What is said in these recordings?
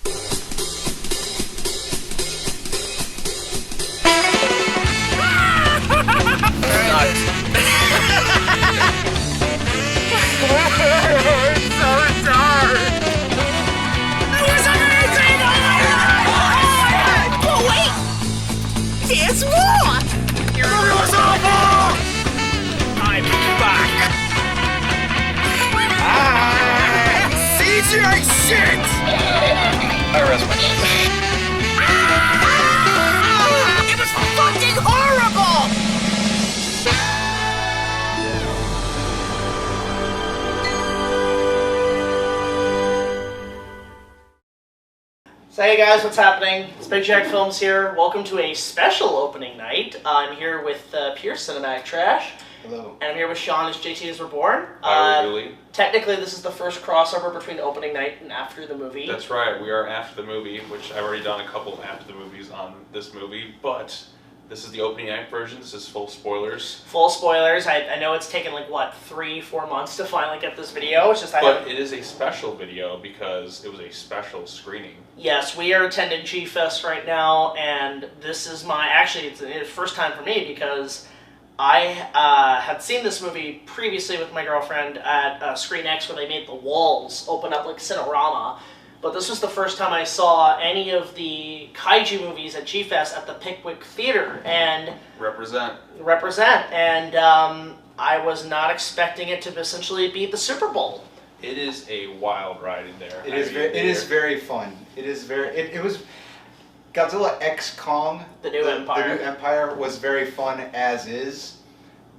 It's so dark. It was amazing! Oh wait! There's more! It was awful! I'm back! CGI shit! I rest my case. It was fucking horrible! So hey guys, what's happening? It's BigJackFilms here. Welcome to a special opening night. I'm here with Pierce Cinematic Trash. Hello. And I'm here with Sean as JT is Reborn. Really? Technically, this is the first crossover between opening night and after the movie. That's right. We are after the movie, which I've already done a couple of after the movies on this movie, but this is the opening night version. This is full spoilers. Full spoilers. I know it's taken like, what, 3-4 months to finally get this video. It's just But it is a special video because it was a special screening. Yes, we are attending G-Fest right now, and this is actually, it's the first time for me because I had seen this movie previously with my girlfriend at Screen X where they made the walls open up like Cinerama. But this was the first time I saw any of the kaiju movies at G-Fest at the Pickwick Theater. And Represent. And I was not expecting it to essentially be the Super Bowl. It is a wild ride in there. It is very fun. It is very. It was Godzilla X Kong. The New Empire. The New Empire was very fun as is,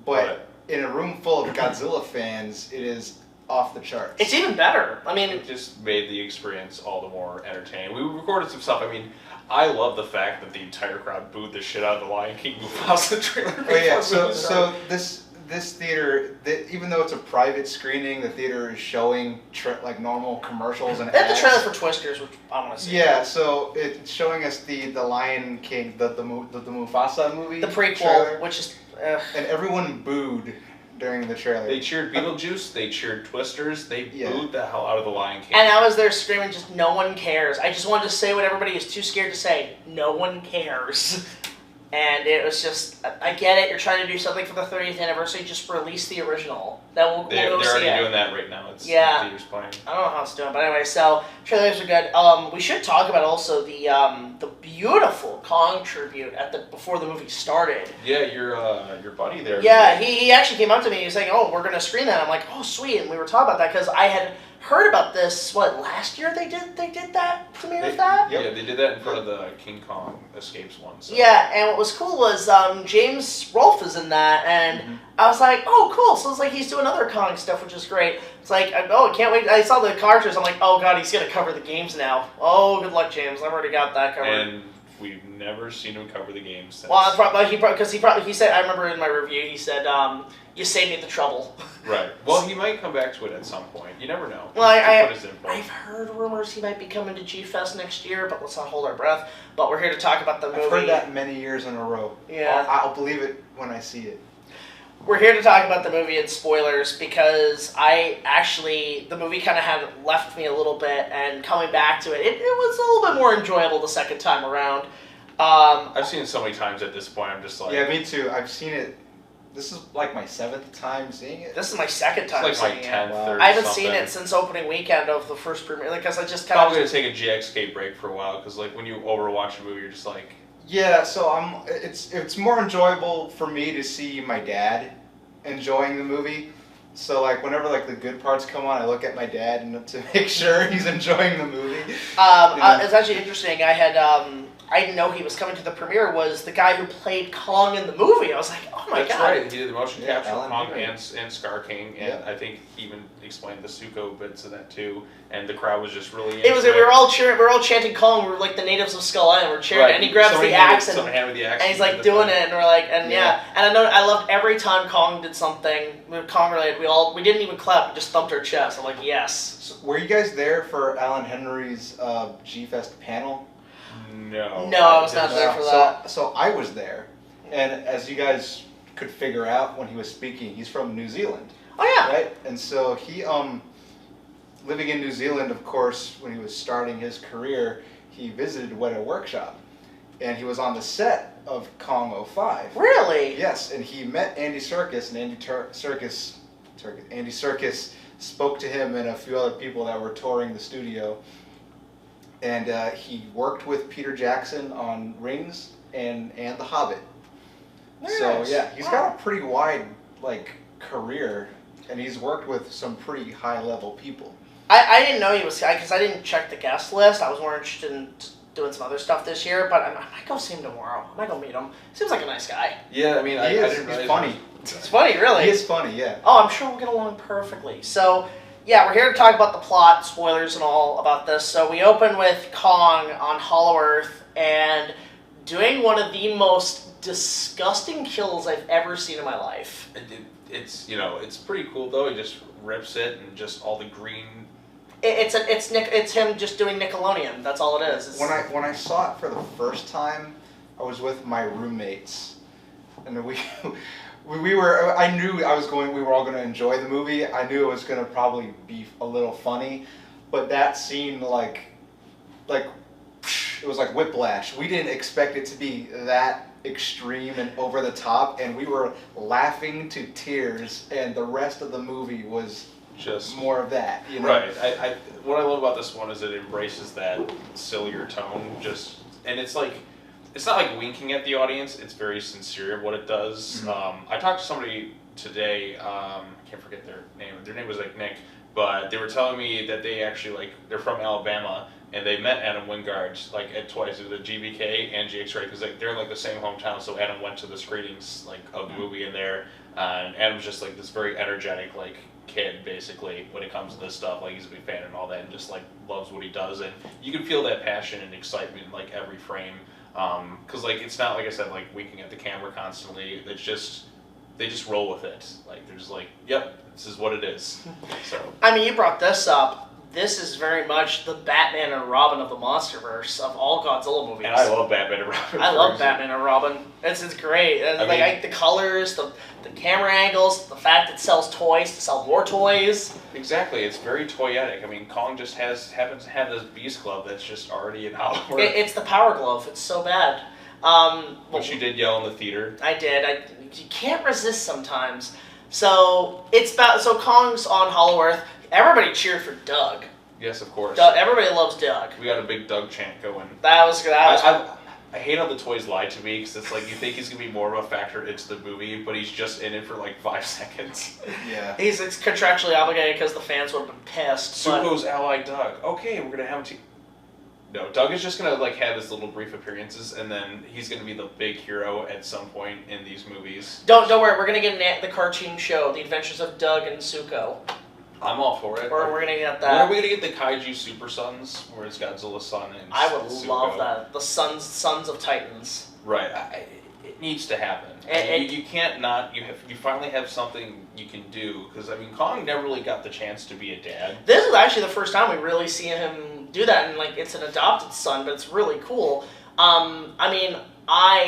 but in a room full of Godzilla fans, it is off the charts. It's even better. I mean, it just made the experience all the more entertaining. We recorded some stuff. I mean, I love the fact that the entire crowd booed the shit out of the Lion King Mufasa trailer. Oh yeah, so this theater, even though it's a private screening, the theater is showing like normal commercials and they had ads. the trailer for Twisters, which I want to see. Yeah, so it's showing us the Lion King, the Mufasa movie, the prequel, trailer, which is, and everyone booed during the trailer. They cheered Beetlejuice, they cheered Twisters, they booed the hell out of the Lion King. And I was there screaming, just no one cares. I just wanted to say what everybody is too scared to say. No one cares. And it was just, I get it, you're trying to do something for the 30th anniversary, just release the original. Then we'll go see it. They're already doing that right now. It's yeah. The theater's playing. I don't know how it's doing, but anyway, so trailers are good. We should talk about also the beautiful Kong tribute before the movie started. Yeah, your buddy there. Yeah, he actually came up to me. He was saying, "Oh, we're gonna screen that." I'm like, "Oh, sweet." And we were talking about that because I had heard about this. What, last year they did that premiere of that? Yep. Yeah, they did that in front of the King Kong Escapes one. So. Yeah, and what was cool was James Rolfe is in that, and I was like, "Oh, cool!" So it's like he's doing other Kong stuff, which is great. It's like, oh, I can't wait. I saw the cartridge. I'm like, oh god, he's gonna cover the games now. Oh, good luck, James. I've already got that covered. And we've never seen him cover the games since. Well, he said, I remember in my review, he said, you saved me the trouble. Right. Well, he might come back to it at some point. You never know. Well, I've heard rumors he might be coming to G-Fest next year, but let's not hold our breath. But we're here to talk about the movie. I've heard that many years in a row. Yeah. I'll believe it when I see it. We're here to talk about the movie and spoilers because the movie kind of had left me a little bit, and coming back to it, it was a little bit more enjoyable the second time around. I've seen it so many times at this point, I'm just like... Yeah, me too. I've seen it. This is like my 7th time seeing it. This is my 2nd time it's like seeing my 10th it. or I haven't something. seen it since opening weekend of the first premiere, because I just kind Probably of... going to take a GXK break for a while, because like when you overwatch a movie, you're just like... Yeah, so it's more enjoyable for me to see my dad enjoying the movie. So like whenever like the good parts come on, I look at my dad and to make sure he's enjoying the movie. It's actually interesting. I didn't know he was coming to the premiere, was the guy who played Kong in the movie. I was like, oh my god. That's right. He did the motion capture Alan Kong Henry. and Scar King, and I think he even explained the Suko bits of that too. And the crowd was just really. We were all cheering. We were all chanting Kong. We were like the natives of Skull Island. We were cheering, and he grabs the axe and he's like doing it, and we're like, and yeah. And I loved every time Kong did something Kong related. We didn't even clap. We just thumped our chest. I'm like, yes. So were you guys there for Alan Henry's G-Fest panel? No, I was not there for that. So I was there, and as you guys could figure out when he was speaking, he's from New Zealand. Oh yeah. Right, and so he living in New Zealand, of course, when he was starting his career, he visited Weta Workshop. And he was on the set of Kong 05. Really? Yes, and he met Andy Serkis, and Andy Serkis spoke to him and a few other people that were touring the studio. And he worked with Peter Jackson on Rings and The Hobbit. Nice. So yeah, he's got a pretty wide career, and he's worked with some pretty high level people. I didn't know he was, because I didn't check the guest list. I was more interested in doing some other stuff this year, but I might go see him tomorrow. I might go meet him. Seems like a nice guy. Yeah, I mean, I didn't realize he's funny. It's funny, really. He is funny, yeah. Oh, I'm sure we'll get along perfectly. So, yeah, we're here to talk about the plot, spoilers and all about this. So we open with Kong on Hollow Earth and doing one of the most disgusting kills I've ever seen in my life. It's it's pretty cool though. He just rips it and just all the green. It's him just doing Nickelodeon. That's all it is. When I saw it for the first time, I was with my roommates, and we were. I knew we were all going to enjoy the movie. I knew it was going to probably be a little funny, but that scene it was like whiplash. We didn't expect it to be that extreme and over the top, and we were laughing to tears, and the rest of the movie was just more of that, you know? Right. What I love about this one is it embraces that sillier tone, and it's not like winking at the audience. It's very sincere of what it does. Mm-hmm. I talked to somebody today. I can't forget their name. Their name was Nick, but they were telling me that they actually they're from Alabama. And they met Adam Wingard at twice at the GBK and GX-Ray because they're the same hometown. So Adam went to the screenings of the movie in there, and Adam's just this very energetic kid basically when it comes to this stuff. He's a big fan and all that, and just loves what he does. And you can feel that passion and excitement in every frame. Because it's not like I said winking at the camera constantly. It's just they just roll with it. They're just yep, this is what it is. So I mean, you brought this up. This is very much the Batman and Robin of the MonsterVerse of all Godzilla movies. And I love Batman and Robin. I love Batman and Robin. It's great. And the colors, the camera angles, the fact it sells toys to sell more toys. Exactly, it's very toyetic. I mean, Kong just happens to have this beast glove that's just already in Hollywood. It's the power glove. It's so bad. Which you did yell in the theater. I did. You can't resist sometimes. So Kong's on Hollow Earth. Everybody cheered for Doug. Yes, of course. Everybody loves Doug. We got a big Doug chant going. That was good. I hate how the toys lied to me because it's you think he's gonna be more of a factor into the movie, but he's just in it for 5 seconds. Yeah. He's contractually obligated because the fans would have been pissed. Zuko's ally Doug. Okay, we're gonna have him. No, Doug is just gonna have his little brief appearances, and then he's gonna be the big hero at some point in these movies. Don't worry, we're gonna get the cartoon show, The Adventures of Doug and Zuko. I'm all for it. Or we're gonna get that. When are we gonna get the Kaiju Super Sons, where it's Godzilla's son and I would Zuko? love that. The Sons of Titans. Right. It needs to happen. You can't not. You finally have something you can do because Kong never really got the chance to be a dad. This is actually the first time we really see him do that, and it's an adopted son, but it's really cool.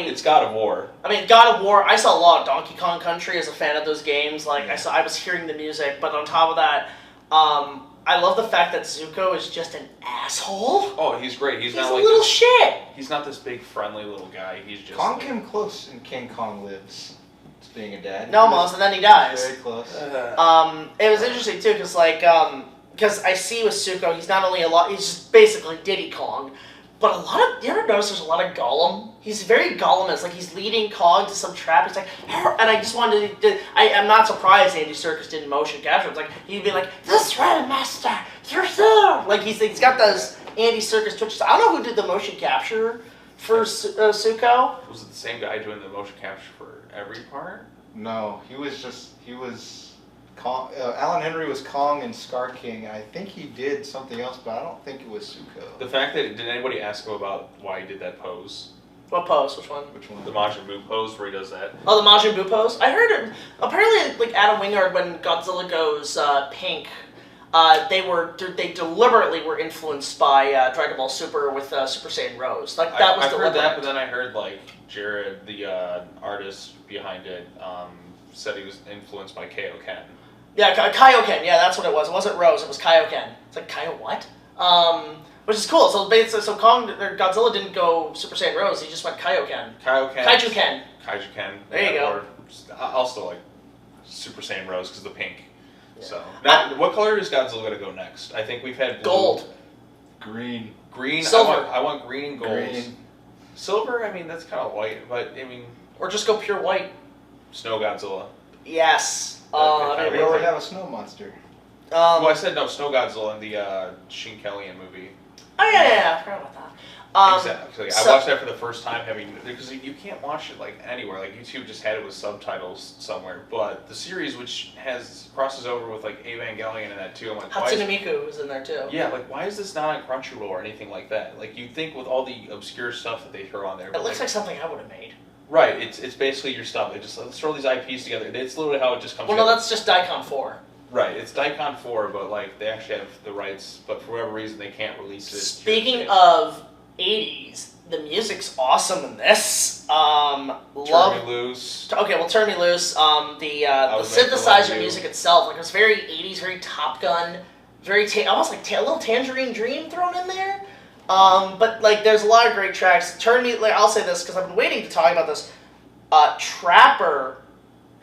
It's God of War. God of War. I saw a lot of Donkey Kong Country as a fan of those games. I was hearing the music, but on top of that, I love the fact that Zuko is just an asshole. Oh, he's great. He's not a little shit. He's not this big friendly little guy. He's just Kong came close in King Kong Lives to being a dad. Almost, and then he dies. Very close. It was interesting too, because I see with Zuko, he's not only he's just basically Diddy Kong. But you ever notice there's a lot of Gollum? He's very Gollum-esque. He's leading Kong to some trap. He's and I just wanted to, I'm not surprised Andy Serkis didn't motion capture. It's he'd be this way, master, you're there. He's got those Andy Serkis twitches. I don't know who did the motion capture for Zuko. Was it the same guy doing the motion capture for every part? No, he was Kong. Alan Henry was Kong and Scar King. I think he did something else, but I don't think it was Zuko. The fact that, did anybody ask him about why he did that pose? What pose? Which one? Which one? The Majin Buu pose where he does that. Oh, the Majin Buu pose? I heard it. Apparently, Adam Wingard, when Godzilla goes pink, they deliberately were influenced by Dragon Ball Super with Super Saiyan Rose. That was I've deliberate. heard that, but then I heard Jared, the artist behind it, said he was influenced by Kaioken. Yeah, Kaioken. Yeah, that's what it was. It wasn't Rose. It was Kaioken. It's like Kaio what? Which is cool. So basically, Godzilla didn't go Super Saiyan Rose. He just went Kaioken. Kaiju-ken. Kaiju-ken. There you go. I'll still like Super Saiyan Rose because the pink. Yeah. So now, what color is Godzilla going to go next? I think we've had blue. Gold. Green. Silver. I want green and gold. Green. Silver. I mean, that's kind of white, but I mean. Or just go pure white. Snow Godzilla. Yes. We already have a snow monster. Well, I said no, Snow Godzilla in the Sheen Kellyan movie. Oh yeah, I forgot about that. Exactly. I watched that for the first time, because you can't watch it like anywhere. Like YouTube just had it with subtitles somewhere. But the series, which crosses over with like Evangelion and that too, I'm like, Hatsune Miku was in there too. Yeah, like why is this not on Crunchyroll or anything like that? Like you'd think with all the obscure stuff that they throw on there. It looks like something I would have made. Right. It's basically your stuff. They just let's throw these IPs together. It's literally how it just comes. Well, together. no, that's just Daikon 4. Right, it's Daikon 4, but like they actually have the rights, but for whatever reason they can't release it. Speaking of 80s, the music's awesome in this. Turn Me Loose. Okay, well, Turn Me Loose. The synthesizer music itself, like it was very 80s, very Top Gun, very almost like a little Tangerine Dream thrown in there. But like there's a lot of great tracks. I'll say this because I've been waiting to talk about this. Trapper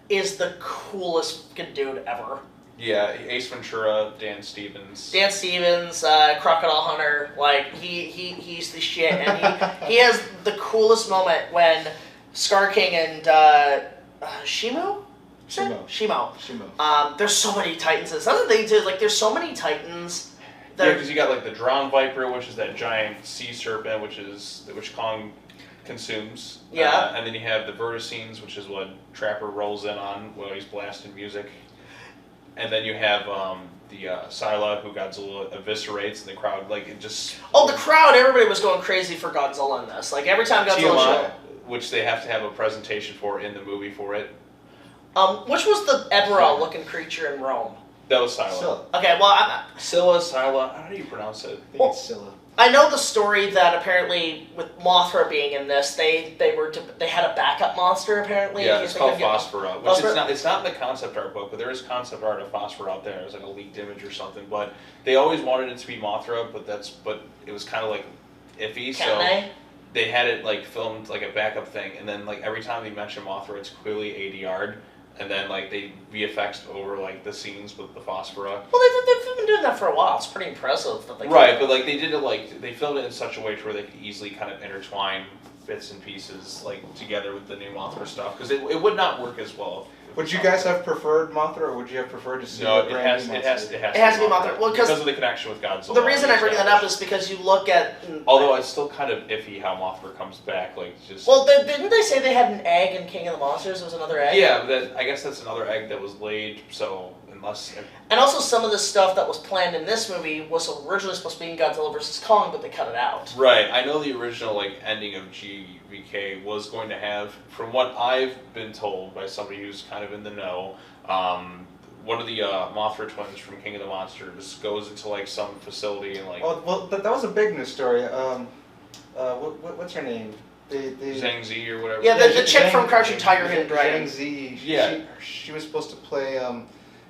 is the coolest fucking dude ever. Yeah, Ace Ventura, Dan Stevens, Crocodile Hunter, like he's the shit, and he has the coolest moment when Scar King and Shimo. There's so many Titans. That's the thing too. Like there's so many Titans. Yeah, because you got like the Drowned Viper, which is that giant sea serpent, which Kong consumes. Yeah. And then you have the Verticines, which is what Trapper rolls in on while he's blasting music. And then you have the Scylla, who Godzilla eviscerates, and the crowd, like, it just... Oh, the crowd, everybody was going crazy for Godzilla in this. Like, every time Godzilla showed... Which they have to have a presentation for in the movie for it. Which was the Eberron-looking creature in Rome? That was Scylla. Okay, well, Scylla, how do you pronounce it? I think it's Scylla. I know the story that apparently with Mothra being in this, they had a backup monster apparently. Yeah, it's called Phosphora. Which it's not in the concept art book, but there is concept art of Phosphora out there. There's like a leaked image or something. But they always wanted it to be Mothra, but it was kind of like iffy. So they had it like filmed like a backup thing, and then like every time they mention Mothra, it's clearly ADR'd. And then, like, they VFX'd over, like, the scenes with the Phosphora. Well, they've been doing that for a while. It's pretty impressive. That they right, but, like, they did it, like, they filmed it in such a way to where they could easily kind of intertwine bits and pieces, like, together with the new Mothra stuff. Because it would not work as well. Would you guys have preferred Mothra, or would you have preferred to see no, a brand new monster? It has to be Mothra. Well, because of the connection with Godzilla. The reason I bring that up is because you look at... Although it's still kind of iffy how Mothra comes back, like, just... Well, didn't they say they had an egg in King of the Monsters? It was another egg? Yeah, but I guess that's another egg that was laid, so unless... And also some of the stuff that was planned in this movie was originally supposed to be in Godzilla vs. Kong, but they cut it out. Right. I know the original, like, ending of GVK was going to have, from what I've been told by somebody who's kind of in the know, one of the Mothra twins from King of the Monsters goes into, like, some facility and, like... Oh, well, that was a big news story. What's her name? Zhang Zi or whatever. Yeah, the chick from Crouching Tiger, Hidden Dragon. Zhang Zi. Yeah. She was supposed to play...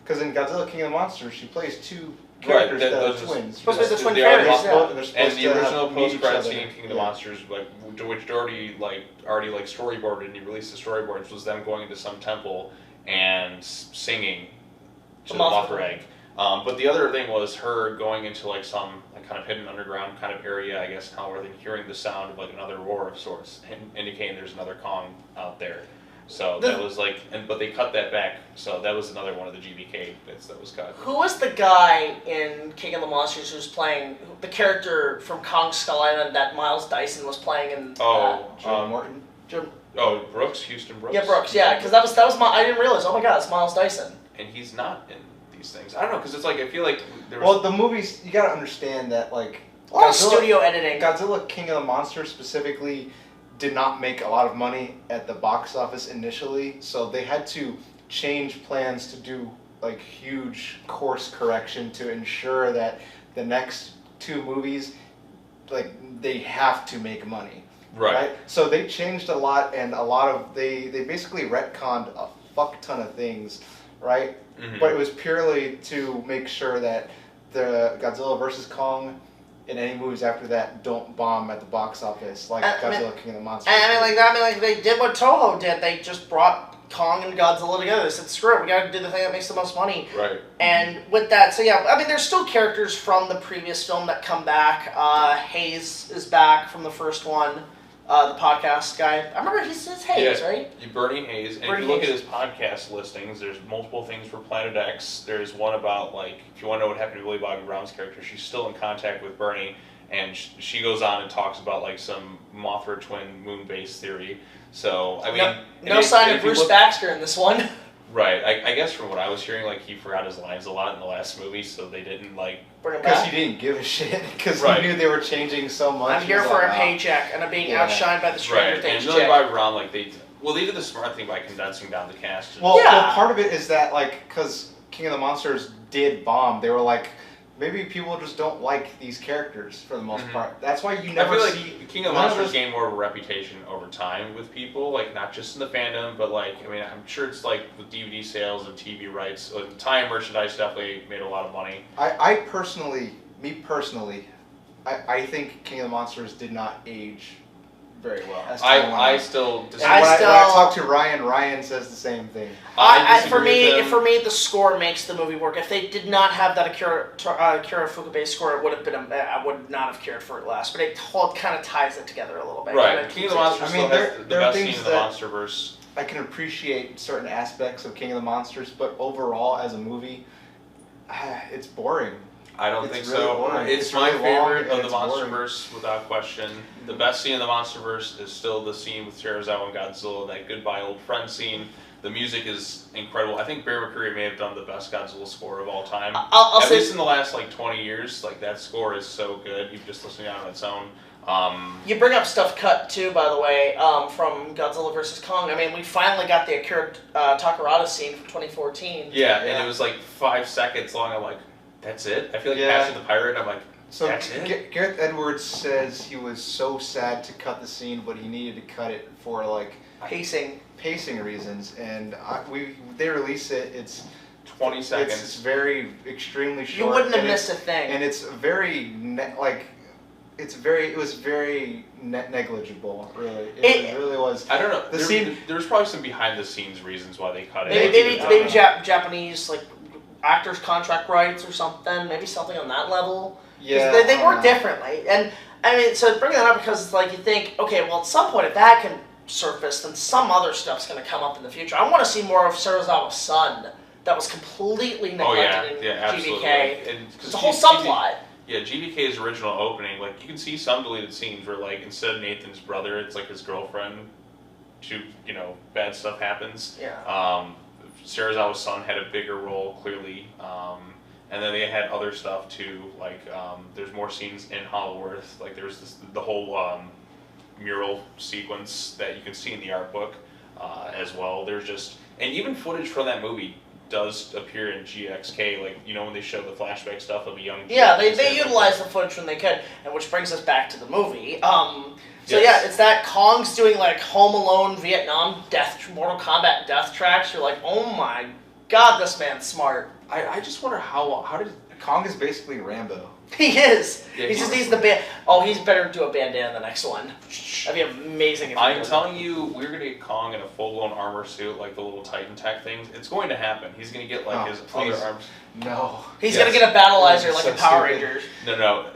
Because in Godzilla King of the Monsters, she plays two characters that are twins. Supposed to be the twin fairies, yeah. And the original post-credit scene in King of the Monsters, like, which already storyboarded, and he released the storyboards, was them going into some temple and singing to the Mothra egg. But the other thing was her going into, like, some kind of hidden underground kind of area, I guess, where they're hearing the sound of, like, another roar of sorts, indicating there's another Kong out there. So that was like, but they cut that back. So that was another one of the GVK bits that was cut. Who was the guy in King of the Monsters who's playing the character from Kong Skull Island that Miles Dyson was playing in? Morton. Brooks, Houston Brooks. Yeah, Brooks. Yeah, because that was I didn't realize. Oh my God, it's Miles Dyson. And he's not in these things. I don't know, because it's like I feel like there was. Well, the movies, you gotta understand that, like, a lot of studio editing. Godzilla King of the Monsters specifically did not make a lot of money at the box office initially, so they had to change plans to do, like, huge course correction to ensure that the next two movies, like, they have to make money. Right? So they changed a lot, and they basically retconned a fuck ton of things right? Mhm. But it was purely to make sure that the Godzilla vs. Kong and any movies after that don't bomb at the box office like Godzilla King of the Monsters. And like they did what Toho did. They just brought Kong and Godzilla together. They said, screw it, we gotta do the thing that makes the most money. Right. And with that, so yeah, I mean, there's still characters from the previous film that come back. Hayes is back from the first one. The podcast guy. I remember he says Hayes, right? Bernie Hayes. And Bernie if you look Hayes. at his podcast listings, there's multiple things for Planet X. There's one about, like, if you want to know what happened to Billy Bobby Brown's character, she's still in contact with Bernie, and she goes on and talks about, like, some Mothra twin moon base theory. So, I mean... No sign of Bruce Baxter in this one. Right. I guess from what I was hearing, like, he forgot his lines a lot in the last movie, so they didn't, like... Bring him Because back. he didn't give a shit, because Right. he knew they were changing so much. I'm here He's for like, a paycheck, and I'm being outshined by the Stranger Right. Things And Billy chick. Bobby Brown, like, they did the smart thing by condensing down the cast. Well, Yeah. well, part of it is that, like, because King of the Monsters did bomb, they were like, maybe people just don't like these characters for the most part. That's why you never I feel like see... King of the none Monsters those- gained more of a reputation over time with people, like not just in the fandom, but like, I mean, I'm sure it's like with DVD sales and TV rights. At the time, merchandise definitely made a lot of money. I personally, I think King of the Monsters did not age very well. as time went I on. still And disagree. when I still- when I talk to Ryan says the same thing. For disagree me, the score makes the movie work. If they did not have that Akira Ifukube score, it would have been. I would not have cared for it less. But it kind of ties it together a little bit. Right, Kinda King of keeps the it- Monsters I mean, still has the there are best scene things in the that- MonsterVerse. I can appreciate certain aspects of King of the Monsters, but overall, as a movie, it's boring. I don't It's think really so. boring. It's It's my really long favorite and of the it's boring. MonsterVerse without question. The best scene in the MonsterVerse is still the scene with Serizawa and Godzilla, that goodbye old friend scene. The music is incredible. I think Bear McCreary may have done the best Godzilla score of all time. I'll At say least in the last like 20 years, like that score is so good. Even just listening on its own. you bring up stuff cut too, by the way, from Godzilla vs Kong. I mean, we finally got the Akira Takarada scene from 2014. Yeah, and Yeah. it was like 5 seconds long. I'm like, that's it. I feel like Yeah. Passion the Pirate. I'm like, So that's it. Gareth Edwards says he was so sad to cut the scene, but he needed to cut it for like Pacing. pacing reasons, and they release it. It's 20 seconds. It's very extremely short. You wouldn't have and missed a it's- thing. And it's very it was very negligible. Really, it really was. I don't know. The scene- There was probably some behind the scenes reasons why they cut it. Maybe Japanese like actors contract rights or something. Maybe something on that level. 'Cause Yeah, they I work don't know. differently. And I mean, so bring that up because it's like you think, okay, well, at some point if that can surface, then some other stuff's going to come up in the future. I want to see more of Serizawa's son. That was completely Oh neglected yeah, in absolutely. GBK. And, 'cause It's a whole G- subplot. Yeah, GBK's original opening, like you can see some deleted scenes where like instead of Nathan's brother, it's like his girlfriend. Bad stuff happens. Yeah. Serizawa's son had a bigger role clearly, and then they had other stuff too. Like there's more scenes in Hollow Earth. Like there's the whole mural sequence that you can see in the art book as well. There's just and even footage from that movie does appear in GXK, like when they show the flashback stuff of a young. Yeah, kid, they utilize the footage when they could, and which brings us back to the movie. So Yes. yeah, it's that Kong's doing like Home Alone, Vietnam, Mortal Kombat death tracks. You're like, oh my god, this man's smart. I just wonder how did Kong is basically Rambo. He is. Yeah, He just needs the band. Oh, he's better do a bandana in the next one. That'd be amazing. If he I'm did. telling you, we're gonna get Kong in a full-blown armor suit, like the little Titan Tech things. It's going to happen. He's gonna get like Oh, his please. other arms. No. He's Yes. gonna get a battleizer like So a Power stupid. Rangers. No.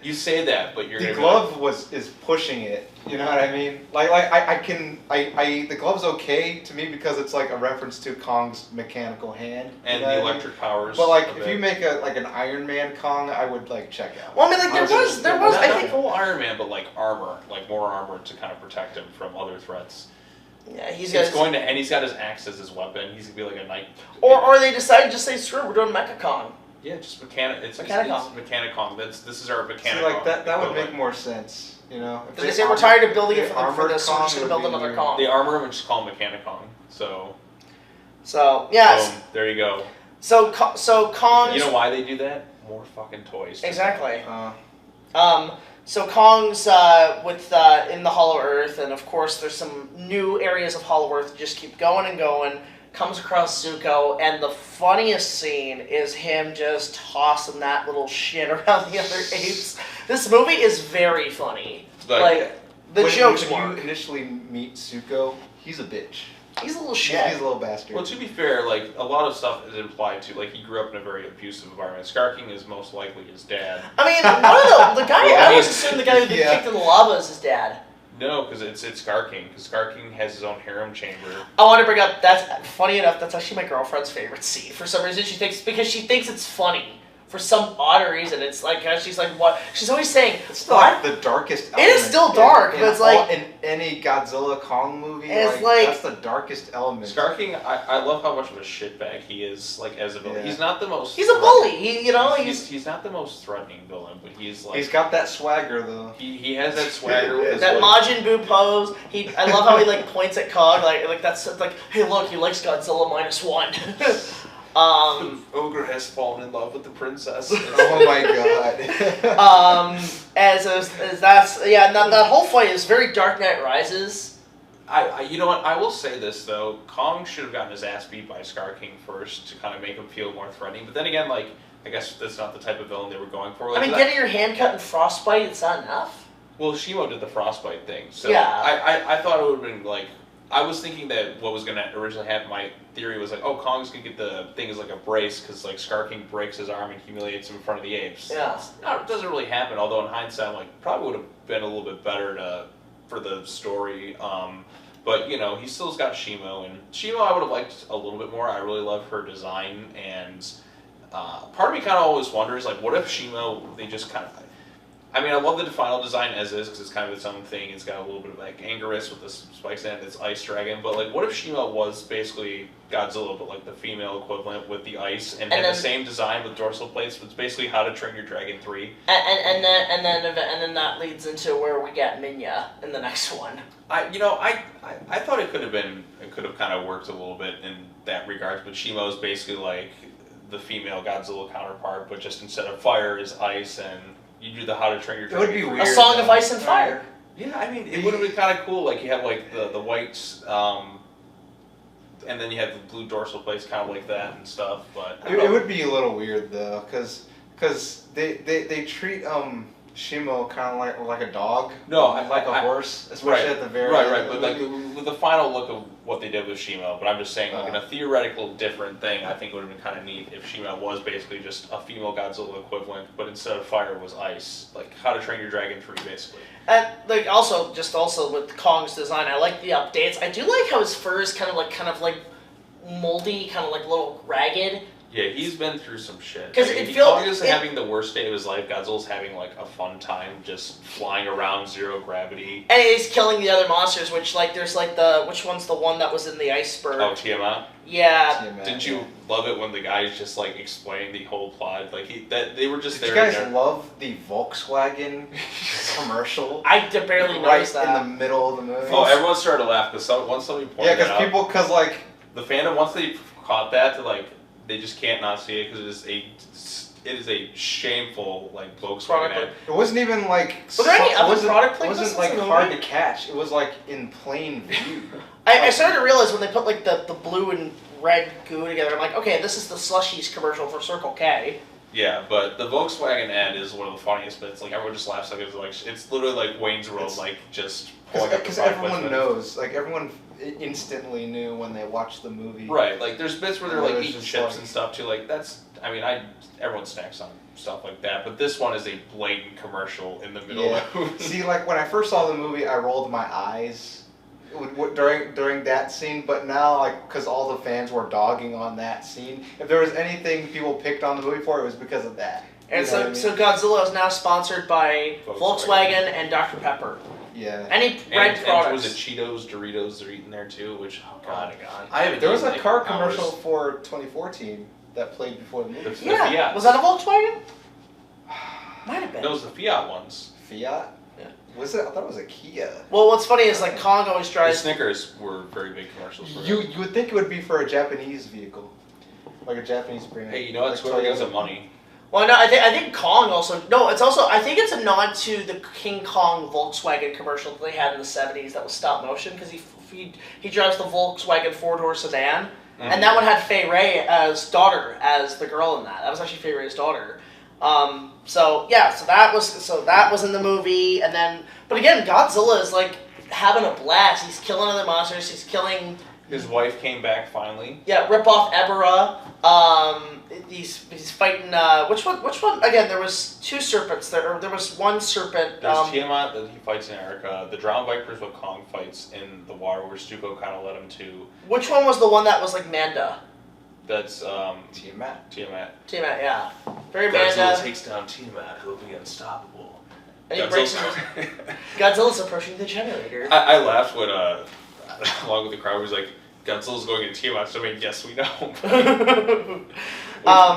You say that, but you're The gonna glove is pushing it. You know what I mean? The glove's okay to me because it's like a reference to Kong's mechanical hand. and you know the what I mean? electric powers. But like, of if it. you make an Iron Man Kong, I would like check out. Well, I mean, like there was. Not I think. full Iron Man, but like armor, like more armor to kind of protect him from other threats. Yeah, he's It's got. going to, and he's got his axe as his weapon. He's gonna be like a knight. Or they decided to just say, screw it, we're doing Mecha Kong. Yeah, just mechanic. It's Mechanicon. Mechanicon. This is our See, Mechanicon. like that would equivalent. make more sense. If They say we're tired of building it for armored this, so we're Kong just gonna would build be another weird. Kong. They armor him and just call him Mechanicon. So So yeah, boom, there you go. so Kong. You know why they do that? More fucking toys. Exactly. Uh, So Kong's in the Hollow Earth, and of course there's some new areas of Hollow Earth that just keep going and going. comes across Zuko, and the funniest scene is him just tossing that little shit around the other apes. This movie is very funny. Like the jokes when work. you initially meet Zuko, he's a bitch. He's a little shit. He's a little bastard. Well, to be fair, like, a lot of stuff is implied to, like, he grew up in a very abusive environment. Scar King is most likely his dad. I mean, one of the guy, I always assumed the guy who Yeah. kicked in the lava is his dad. No, because it's Scar King. Because Scar King has his own harem chamber. I want to bring up, that's funny enough, that's actually my girlfriend's favorite scene. For some reason, because she thinks it's funny. For some odd reason, it's like, she's like, what? She's always saying, It's what? like the darkest It is element still dark, but it's like... in any Godzilla Kong movie, It's like- that's the darkest element. Scar King, I love how much of a shitbag he is, like, as a villain. Yeah. He's not the most... He's a bully, He's not the most threatening villain, but he's, like... He's got that swagger, though. He has that swagger with his, That like, Majin Buu pose, I love how he, like, points at Kong, like that's, like, hey, look, he likes Godzilla -1. the ogre has fallen in love with the princess. Oh my god. As that's, yeah, that whole fight is very Dark Knight Rises. You know what? I will say this though: Kong should have gotten his ass beat by Scar King first to kind of make him feel more threatening. But then again, like, I guess that's not the type of villain they were going for. Like, I mean, getting your hand cut in frostbite, it's not enough. Well, Shimo did the frostbite thing, so Yeah. I thought it would have been like. I was thinking that what was going to originally happen, my theory was like, oh, Kong's going to get the thing as like a brace because like Scar King breaks his arm and humiliates him in front of the apes. Yeah. It doesn't really happen, although in hindsight, I'm like, probably would have been a little bit better for the story. But, you know, he still's got Shimo, and Shimo I would have liked a little bit more. I really love her design, and part of me kind of always wonders, like, what if Shimo, they just kind of... I mean, I love the final design as is, because it's kind of its own thing. It's got a little bit of, like, Anguirus with the spikes in it, it's Ice Dragon. But, like, what if Shima was basically Godzilla, but, like, the female equivalent with the ice, and had the same design with dorsal plates? It's basically How to Train Your Dragon 3. And then that leads into where we get Minya in the next one. I thought it could have kind of worked a little bit in that regard, but Shima is basically, like, the female Godzilla counterpart, but just instead of fire is ice, and... You do the How to Train Your Dragon. It would be 3. weird. A Song of Ice and Fire. Yeah, I mean, it would have been kind of cool. Like, you have, like, the whites, and then you have the blue dorsal plates kind of like that and stuff, but... It would be a little weird, though, because they treat Shimo kind of like a dog. No, like a horse, especially at the very right, end. but like with the final look of what they did with Shimo. But I'm just saying, like in a theoretical different thing, I think it would have been kind of neat if Shimo was basically just a female Godzilla equivalent, but instead of fire was ice, like How to Train Your Dragon 3, basically. And like also with Kong's design, I like the updates. I do like how his fur is kind of like moldy, kind of like a little ragged. Yeah, he's been through some shit. Because Kong isn't having the worst day of his life. Godzilla's having like a fun time, just flying around, zero gravity. And he's killing the other monsters, which like there's like which one's the one that was in the iceberg? Oh, Tiamat. Yeah. Didn't you love it when the guys just like explained the whole plot? Like they were just Did there. you guys love the Volkswagen commercial? I barely noticed that. Right in the middle of the movie. Oh, everyone started to laugh because once somebody pointed it out. because like the fandom, once they caught that, they're like. They just can't not see it because it is a shameful like Volkswagen ad. It wasn't even like. Was there any other product It like this wasn't like in the hard movie? to catch. It was like in plain view. I started to realize when they put like the blue and red goo together, I'm like, okay, this is the Slushies commercial for Circle K. Yeah, but the Volkswagen ad is one of the funniest bits. Like everyone just laughs like it's literally like Wayne's World, like just pulling up the Because product everyone placement. knows, like everyone instantly knew when they watched the movie. Right, like there's bits where they're It like was eating just chips like- and stuff too. Like that's, I mean, everyone snacks on stuff like that, but this one is a blatant commercial in the middle Yeah. of the movie. See, like when I first saw the movie, I rolled my eyes during that scene. But now, like, because all the fans were dogging on that scene, if there was anything people picked on the movie for, it was because of that. And You know what I mean? so Godzilla is now sponsored by Volkswagen and Dr. Pepper. Yeah. Any red And products. was it Cheetos, Doritos they're eating there too? Which God. I haven't. There was eaten, a like, car hours. commercial for 2014 that played before the movie. The Yeah. Fiat. Was that a Volkswagen? Might have been. Those the Fiat ones. Fiat? Yeah. Was it? I thought it was a Kia. Well, what's funny is like Kong always The tries. Snickers were very big commercials for You it. would think it would be for a Japanese vehicle, like a Japanese brand. Hey, you know what? Like Twitter gives Toyota. them money. Well, no, I think Kong also. No, it's also. I think it's a nod to the King Kong Volkswagen commercial that they had in the '70s that was stop motion because he drives the Volkswagen four-door sedan and that one had Fay Ray as daughter, as the girl in that. That was actually Fay Ray's daughter. So that was in the movie, and then, but again, Godzilla is like having a blast. He's killing other monsters. He's killing. His wife came back finally. Yeah, rip off Ebera. He's fighting. Which one? Again, there was two serpents. There was one serpent. There's Tiamat that he fights in Erica. The Drowned Viper is what Kong fights in the water, where Stuko kind of led him to. Which one was the one that was like Manda? That's Tiamat. Tiamat, yeah. Very Godzilla Manda. takes down Tiamat, he'll be unstoppable. And he breaks him. Godzilla's approaching the generator. I laughed when, along with the crowd, was like, Godzilla's going into Tiamat, so I mean, yes, we know.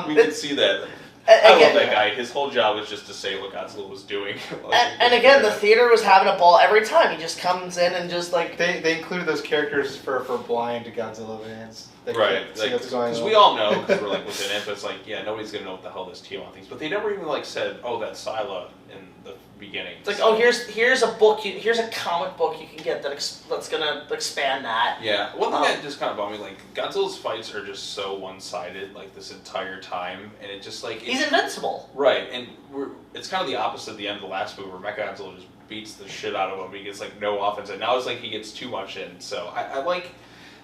we did see that. I love that guy. His whole job was just to say what Godzilla was doing. and again, the theater was having a ball every time. He just comes in and just like... They included those characters for blind Godzilla fans. Right, because we all know, because we're like within it, but it's like, yeah, nobody's gonna know what the hell this Tiamat thinks. But they never even like said, oh, that's Scylla in the beginning. It's like, oh, here's a book, here's a comic book you can get that's gonna expand that. Yeah, one thing that just kind of bummed me, like, Godzilla's fights are just so one-sided, like, this entire time, and it just, like... He's invincible. Right, and it's kind of the opposite at the end of the last movie, where Mechagodzilla just beats the shit out of him, he gets, like, no offense, and now it's like he gets too much in, so I like...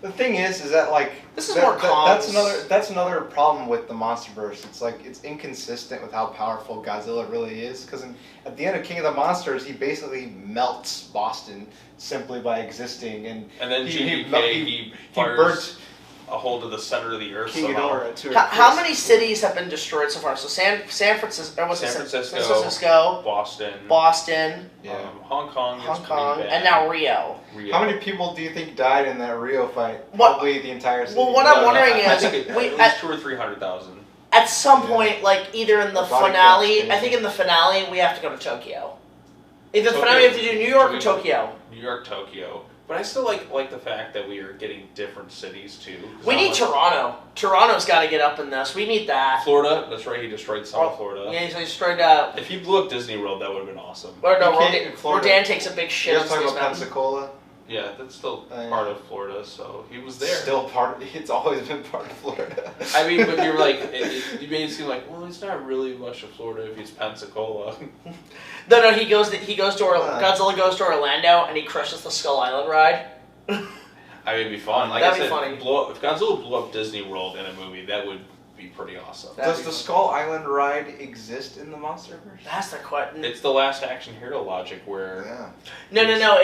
The thing is that like this is more Kong's. that's another problem with the MonsterVerse. It's like it's inconsistent with how powerful Godzilla really is. Because at the end of King of the Monsters, he basically melts Boston simply by existing, and then he fires burnt a hole to the center of the earth. King somehow. How many cities have been destroyed so far? So San Francisco, San Francisco, Boston, yeah, Hong Kong, and now Rio. How many people do you think died in that Rio fight? Probably the entire city. Well, what I'm wondering is, at least 200,000 or 300,000. At some point, like either in the finale, I think in the finale we have to go to Tokyo. Either the finale we have to do New York or Tokyo. New York, Tokyo. But I still like the fact that we are getting different cities too. We need Toronto. Toronto's got to get up in this. We need that. Florida, that's right. He destroyed South Florida. Yeah, he destroyed. If he blew up Disney World, that would have been awesome. Or no, Rodan takes a big shit. You're talking about Pensacola. Yeah, that's still part of Florida, so he was there. Still part. It's always been part of Florida. I mean, but you're like, you made it seem like, well, it's not really much of Florida if he's Pensacola. No, he goes to Godzilla goes to Orlando and he crushes the Skull Island ride. I mean, it'd be fun. Like That'd I said, be funny. If Godzilla blew up Disney World in a movie, that would be pretty awesome. Does the Skull Island ride exist in the MonsterVerse? That's the question. It's the last action hero logic where... Yeah. No.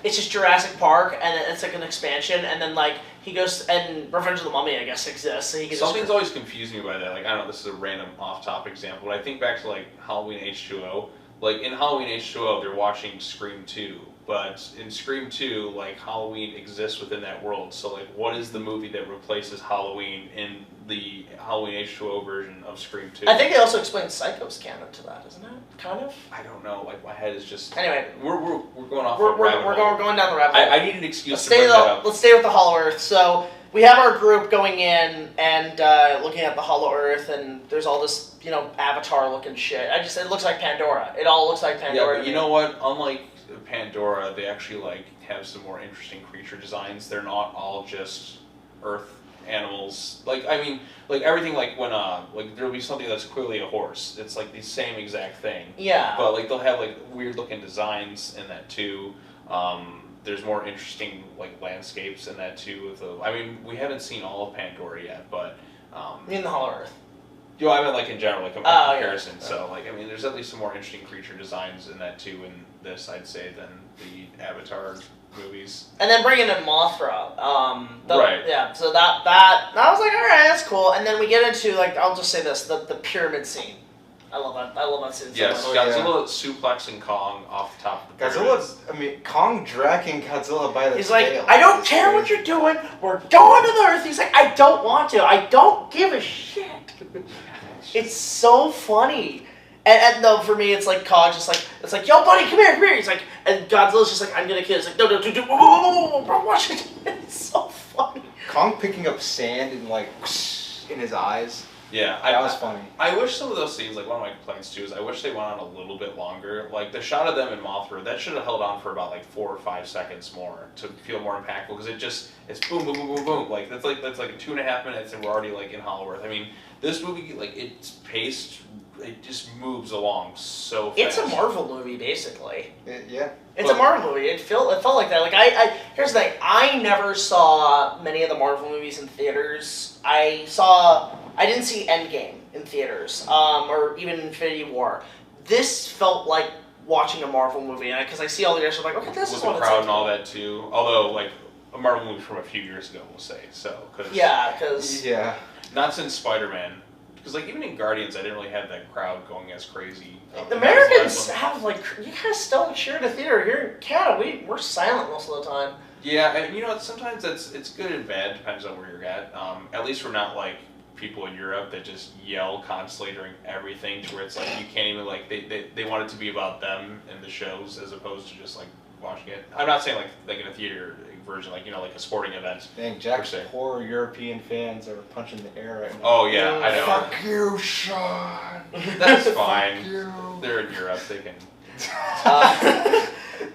It's just Jurassic Park, and it's like an expansion, and then like he goes and Revenge of the Mummy, I guess, exists. So he can Something's always confused me by that. Like, I don't know, this is a random off-topic example, but I think back to like Halloween H2O. Like in Halloween H2O, they're watching Scream 2. But in Scream 2, like, Halloween exists within that world. So, like, what is the movie that replaces Halloween in the Halloween H2O version of Scream 2? I think they also explained Psycho's canon to that, isn't it? Kind of? I don't know. Like, my head is just... Anyway. We're going off We're going down the rabbit hole. I need an excuse to bring that up. Let's stay with the Hollow Earth. So, we have our group going in and looking at the Hollow Earth, and there's all this, Avatar-looking shit. It looks like Pandora. It all looks like Pandora. Yeah, but you know what? Unlike Pandora, they actually like have some more interesting creature designs. They're not all just earth animals. Like, I mean, like everything, like when like there'll be something that's clearly a horse. It's like the same exact thing. Yeah. But like they'll have like weird looking designs in that too. There's more interesting like landscapes in that too. I mean, we haven't seen all of Pandora yet, but in the Hollow Earth. I mean, like in general, like a comparison. Yeah. So, like, I mean, there's at least some more interesting creature designs in that too. In this, I'd say, than the Avatar movies. And then bringing in Mothra. Right. Yeah. So that I was like, all right, that's cool. And then we get into like, I'll just say this: the pyramid scene. I love that scene. Yes, so Godzilla suplexing Kong off the top of the pyramid. Kong dragging Godzilla by the He's tail. like, I don't care what you're doing. We're going to the Earth. He's like, I don't want to. I don't give a shit. It's so funny. And no, for me, it's like Kong just like, it's like, yo, buddy, come here. He's like, and Godzilla's just like, I'm gonna kill. He's like, no, dude, whoa, bro, watch it. It's so funny. Kong picking up sand and like in his eyes. Yeah, That was funny. I wish some of those scenes, like one of my complaints too, is I wish they went on a little bit longer. Like the shot of them in Mothra, that should have held on for about like 4 or 5 seconds more to feel more impactful. Because it's boom, boom, boom, boom, boom. Like that's like 2.5 minutes, and we're already like in Hollow Earth. I mean, this movie, like it's paced, it just moves along so fast. It's a Marvel movie, basically. Yeah. It's a Marvel movie. It felt like that. Like I here's the thing. I never saw many of the Marvel movies in theaters. I didn't see Endgame in theaters, or even Infinity War. This felt like watching a Marvel movie, because I see all the others. I'm like, okay, this is what it's like. With the crowd and all that too. Although, like a Marvel movie from a few years ago, we'll say so. Because not since Spider-Man. Because like even in Guardians, I didn't really have that crowd going as crazy. The Americans have like, you guys still cheer in the theater. Here in Canada, we're silent most of the time. Yeah, and you know sometimes it's good and bad, depends on where you're at. At least we're not like people in Europe that just yell constantly during everything, to where it's like you can't even like they want it to be about them and the shows as opposed to just like watching it. I'm not saying like in a theater version, like like a sporting event. Dang, Jack's poor European fans are punching the air right now. Oh yeah, I know. Fuck you, Sean. That's fine. Fuck you. They're in Europe, they can.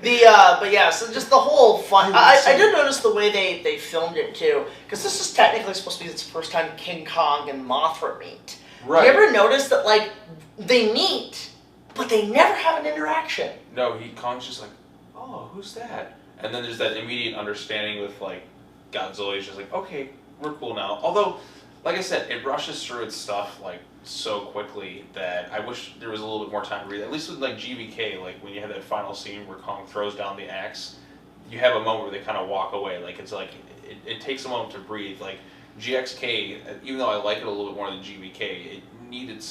But yeah, so just the whole fun. I did notice the way they filmed it too, because this is technically supposed to be its first time King Kong and Mothra meet. Right. You ever notice that like they meet, but they never have an interaction? No, Kong's just like, oh, who's that? And then there's that immediate understanding with like Godzilla. He's just like, okay, we're cool now. Although, like I said, it rushes through its stuff like so quickly that I wish there was a little bit more time to read. At least with like GVK, like when you have that final scene where Kong throws down the axe, you have a moment where they kind of walk away. Like it's like it takes a moment to breathe. Like GXK, even though I like it a little bit more than GVK, it needed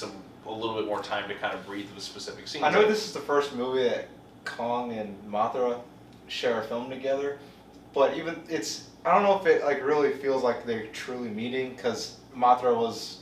a little bit more time to kind of breathe with specific scenes. I know this is the first movie that Kong and Mothra share a film together, but even I don't know if it like really feels like they're truly meeting, because Mothra was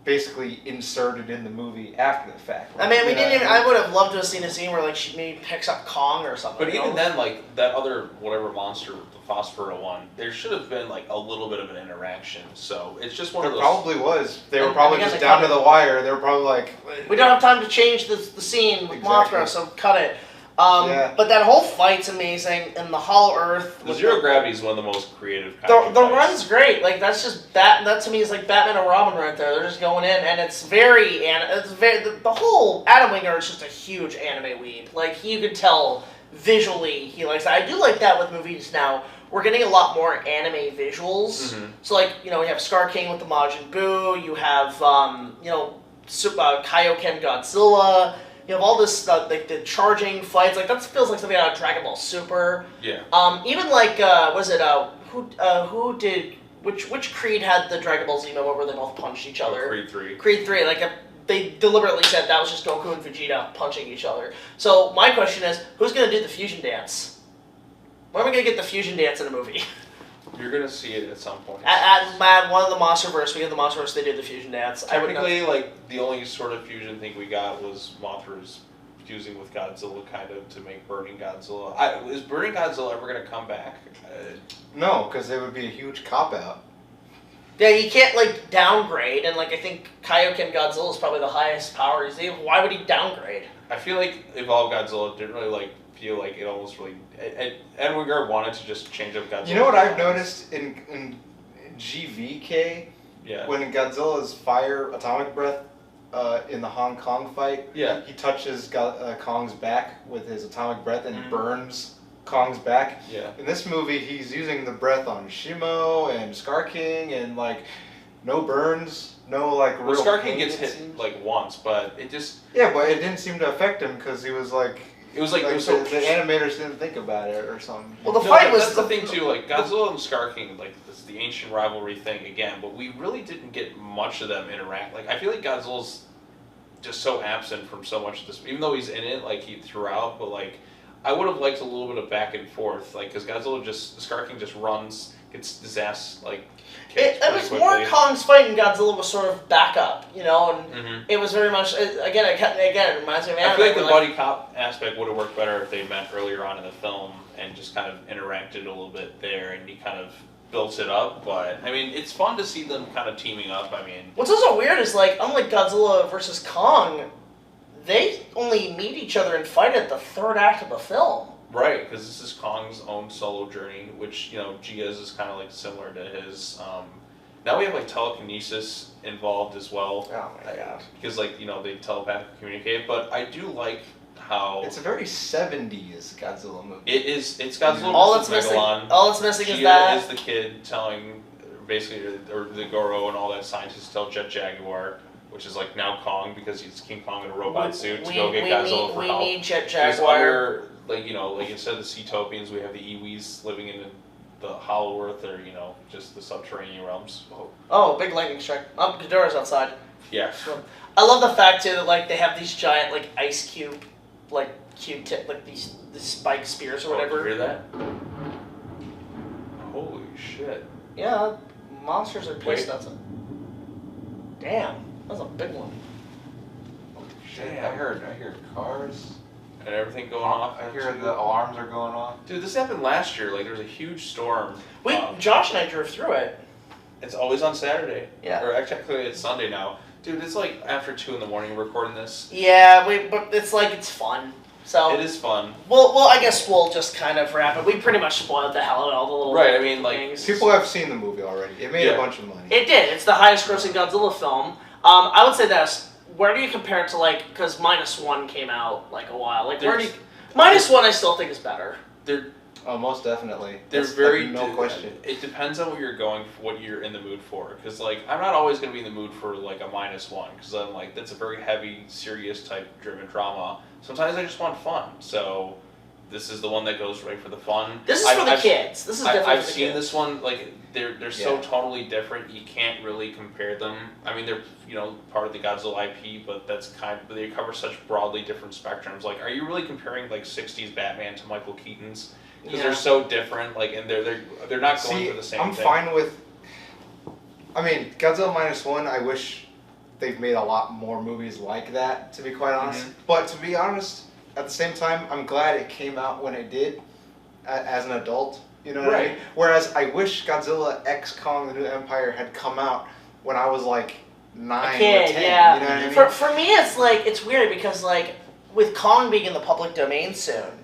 basically inserted in the movie after the fact. I mean, we didn't even. I would have loved to have seen a scene where like she maybe picks up Kong or something. But even then, like that other whatever monster, the Phosphora one, there should have been like a little bit of an interaction. So it's just one of those. Probably was. They were probably just down to the wire. They were probably like, we don't have time to change the scene with Mothra, so cut it. Yeah. But that whole fight's amazing, and the Hollow Earth. The zero gravity is one of the most creative. The run's great. Like that's just that to me is like Batman and Robin right there. They're just going in, and it's very the whole Adam Wingard is just a huge anime weeb. Like you could tell visually he likes that. I do like that with movies now. We're getting a lot more anime visuals. Mm-hmm. So like we have Scar King with the Majin Buu. You have Kaioken Godzilla. You have all this stuff, like the charging fights, like that feels like something out of Dragon Ball Super. Yeah. Even like, which Creed had the Dragon Ball Z moment where they both punched each other? Creed 3. Creed 3, like they deliberately said that was just Goku and Vegeta punching each other. So my question is, who's gonna do the fusion dance? When are we gonna get the fusion dance in a movie? You're gonna see it at some point. At one of the Monsterverse, we get the Monsterverse, they did the fusion dance. Technically, like the only sort of fusion thing we got was Mothra's fusing with Godzilla, kind of to make Burning Godzilla. Is Burning Godzilla ever gonna come back? No, because it would be a huge cop out. Yeah, you can't like downgrade, and like I think Kaioken Godzilla is probably the highest power he's able. Why would he downgrade? I feel like Evolved Godzilla didn't really feel like it almost really. Ed Wingard wanted to just change up Godzilla. You know what I've noticed in GVK? Yeah. When Godzilla's fire atomic breath in the Hong Kong fight, yeah, he touches Kong's back with his atomic breath and he burns Kong's back. Yeah. In this movie, he's using the breath on Shimo and Scar King, and like no burns, no like real. Well, Scar King pain, gets hit like once, but it just. Yeah, but it didn't seem to affect him because he was like. It was like it was the animators didn't think about it or something. Well, the fight was that's the thing too. Like Godzilla and Scar King, like this the ancient rivalry thing again, but we really didn't get much of them interact. Like I feel like Godzilla's just so absent from so much of this, even though he's in it, like he throughout. But like I would have liked a little bit of back and forth, like because Godzilla Scar King just runs, gets his ass like. It was more Kong's fight and Godzilla was sort of backup, and it was very much again. It reminds me of anime. I feel like the buddy cop aspect would have worked better if they met earlier on in the film and just kind of interacted a little bit there, and he kind of built it up, but I mean, it's fun to see them kind of teaming up. I mean, what's also weird is like, unlike Godzilla versus Kong, they only meet each other and fight at the third act of the film. right, because this is Kong's own solo journey, which Gia's is kind of like similar to his. Now we have like telekinesis involved as well. Oh my god! Because like they telepathically communicate, but I do like how It's a very 70s Godzilla movie. it's Godzilla All versus that's missing, Megalon. all that's missing is Gia that. is the kid telling, basically, or the Goro and all that scientists tell Jet Jaguar, which is like now Kong because he's King Kong in a robot suit to go get Godzilla for help. We need Jet Because Jaguar. like instead of the Seatopians, we have the Iwis living in the Hollow Earth or just the subterranean realms. Oh, big lightning strike. Ghidorah's outside. Yeah. I love the fact too that like they have these giant like ice cube, like Q-tip, like these spike spears or whatever. You hear that? Holy shit. Yeah, monsters are pissed. Wait. That's a damn. That's a big one. Shit, I heard cars. And everything going off. I hear the alarms are going off. Dude, this happened last year. Like, there was a huge storm. Josh and I drove through it. It's always on Saturday. Yeah. Or actually, it's Sunday now. Dude, it's like after 2 in the morning recording this. Yeah, but it's like it's fun. So It is fun. well, I guess we'll just kind of wrap it. We pretty much spoiled the hell out of all the little Right, I mean, like, things. People have seen the movie already. It made a bunch of money. It did. It's the highest grossing Godzilla film. I would say this. Where do you compare it to like? Because -1 came out like a while. Like where do you? -1 I still think is better. They're Oh, most definitely. They're That's very no question. It depends on what you're going for, what you're in the mood for. Because like I'm not always going to be in the mood for like a -1 because I'm like that's a very heavy, serious type driven drama. Sometimes I just want fun. So this is the one that goes right for the fun. This is for the kids. This is definitely I've for the seen kids. this one. Like they're so totally different. You can't really compare them. I mean they're part of the Godzilla IP, but they cover such broadly different spectrums. Like are you really comparing like 60s Batman to Michael Keaton's? Because they're so different, like, and they're not going for the same thing. I'm fine with. I mean, Godzilla -1. I wish they've made a lot more movies like that. To be quite honest, but to be honest, at the same time, I'm glad it came out when it did, as an adult. You know what I mean? Whereas I wish Godzilla X Kong: The New Empire had come out when I was like 9 or 10. Yeah. You know what I mean? For me, it's like it's weird because like with Kong being in the public domain soon.